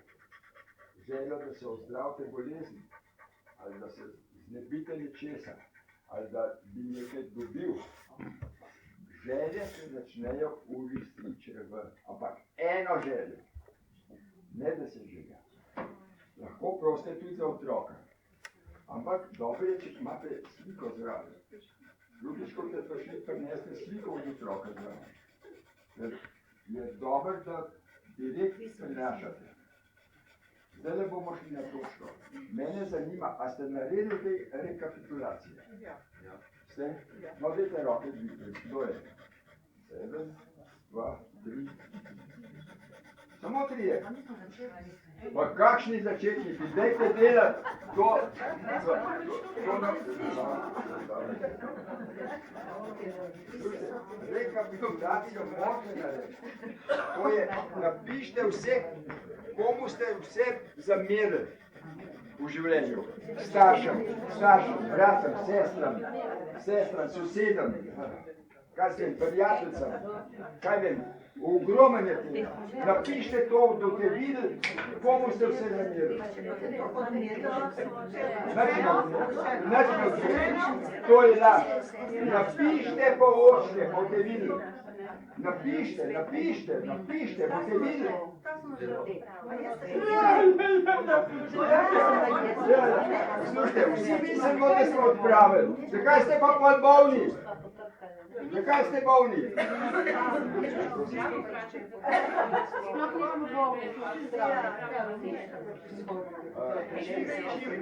željo, da se ozdravite bolezni, ali da se znebite ničesa, ali da bi nekaj dobil. Želje se začnejo ampak eno željo. Ne 10 želja. Lahko proste tudi za otroka. Ampak dobro je, če imate sliko zraven. Drugič, ko ste prišli, prinesete sliko od otroka zraven. Je dobro, da direktno prenašate. Zdaj le bomo šli na točko. Mene zanima, a ste naredili te rekapitulacije? Ste? No, dajte roke dvigli. Kdo je? 7, 2, 3. Samo 3. Pa kakšni začetniki? Dajte delati to. Rekapitulacijo morate narediti. To je, napišite vse, komu ste vse zamerili v življenju. Staršem, bratom, sestram, sosedom, kaj ste, prijateljcem, kaj vem, ogromen je tega. Napišite to, da boste videli, komu ste vse zamerili. To je laž. Napišite po očke, boste videli. Napišite, boste videli. Slušajte, vsi mislimo, da smo odpravili. Zakaj ste pa pol bolni? Zakaj ste bolni?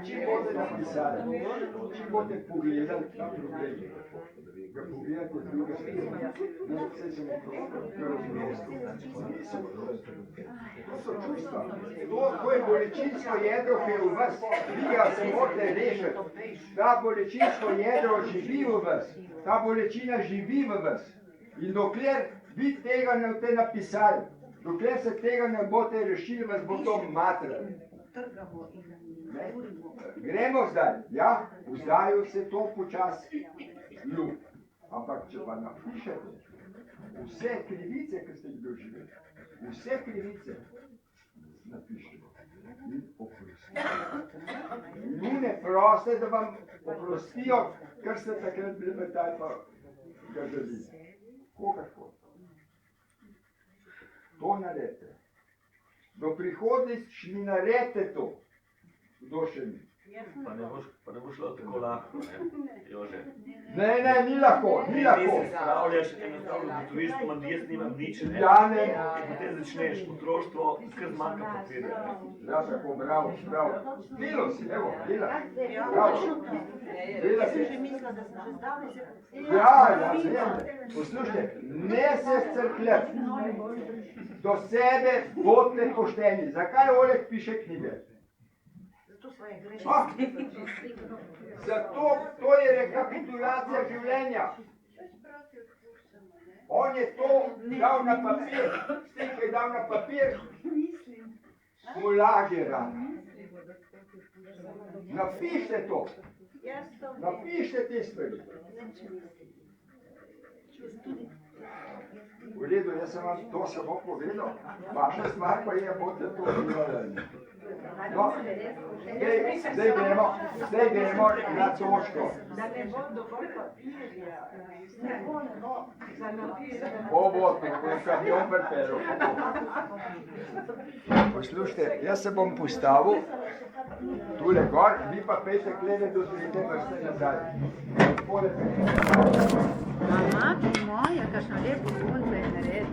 Čim boste napisali, čim boste pogledali na problem, ga pogledate z druge strani. Vse se to so čustva. To je bolečinsko jedro, ki je v vas. Vi ga se morate rešiti. Ta bolečinsko jedro živi v vas. Ta bolečina živi v vas. In dokler vi tega ne boste napisali, dokler se tega ne boste rešili, vas bo to matralo. Gremo zdaj. Ja, v zdaju se to počasi ljub. Ampak, če pa napišete vse krivice, ki ste jih doživeli, vse krivice napišete in oprostite. Njune proste, da vam oprostijo, kar ste takrat bili metali pa ga želite. Kogarkoli. To naredite. Do prihodnjič mi naredite to. Kdo še mi? Pa ne bo šlo tako lahko, ne, Jože. Ne, ni lahko. Ti se spravljaš, enostavno ugotoviš, da jaz nimam nič, ne. In potem začneš otroštvo, kar zmanjka papirja. Ja, tako, bravo. Delo si, evo, dela. Bravo. Dela si. Ja, poslušajte, ne se scrkljati. Do sebe bodite pošteni. Zakaj Oleg piše knjige? Zato to je rekapitulacija življenja. On je to dal na papir, s tem, ki je dal na papir, smo lažje radi. Napišite to. Jaz to vem. Napišite te stvari. Vem, če mislim. V redu, jaz sem vam to samo povedal. Vaša stvar pa je, boste to delali. No, zdaj gremo na točko. Da ne bo dovolj papirja. Ne bo za napisati. Bo, kamion pripeljal. Poslušajte, jaz se bom postavil tule gor, vi pa pejte klede do srednje vrste nazaj. Mama, moja, kakšno lepo sonce je naredil.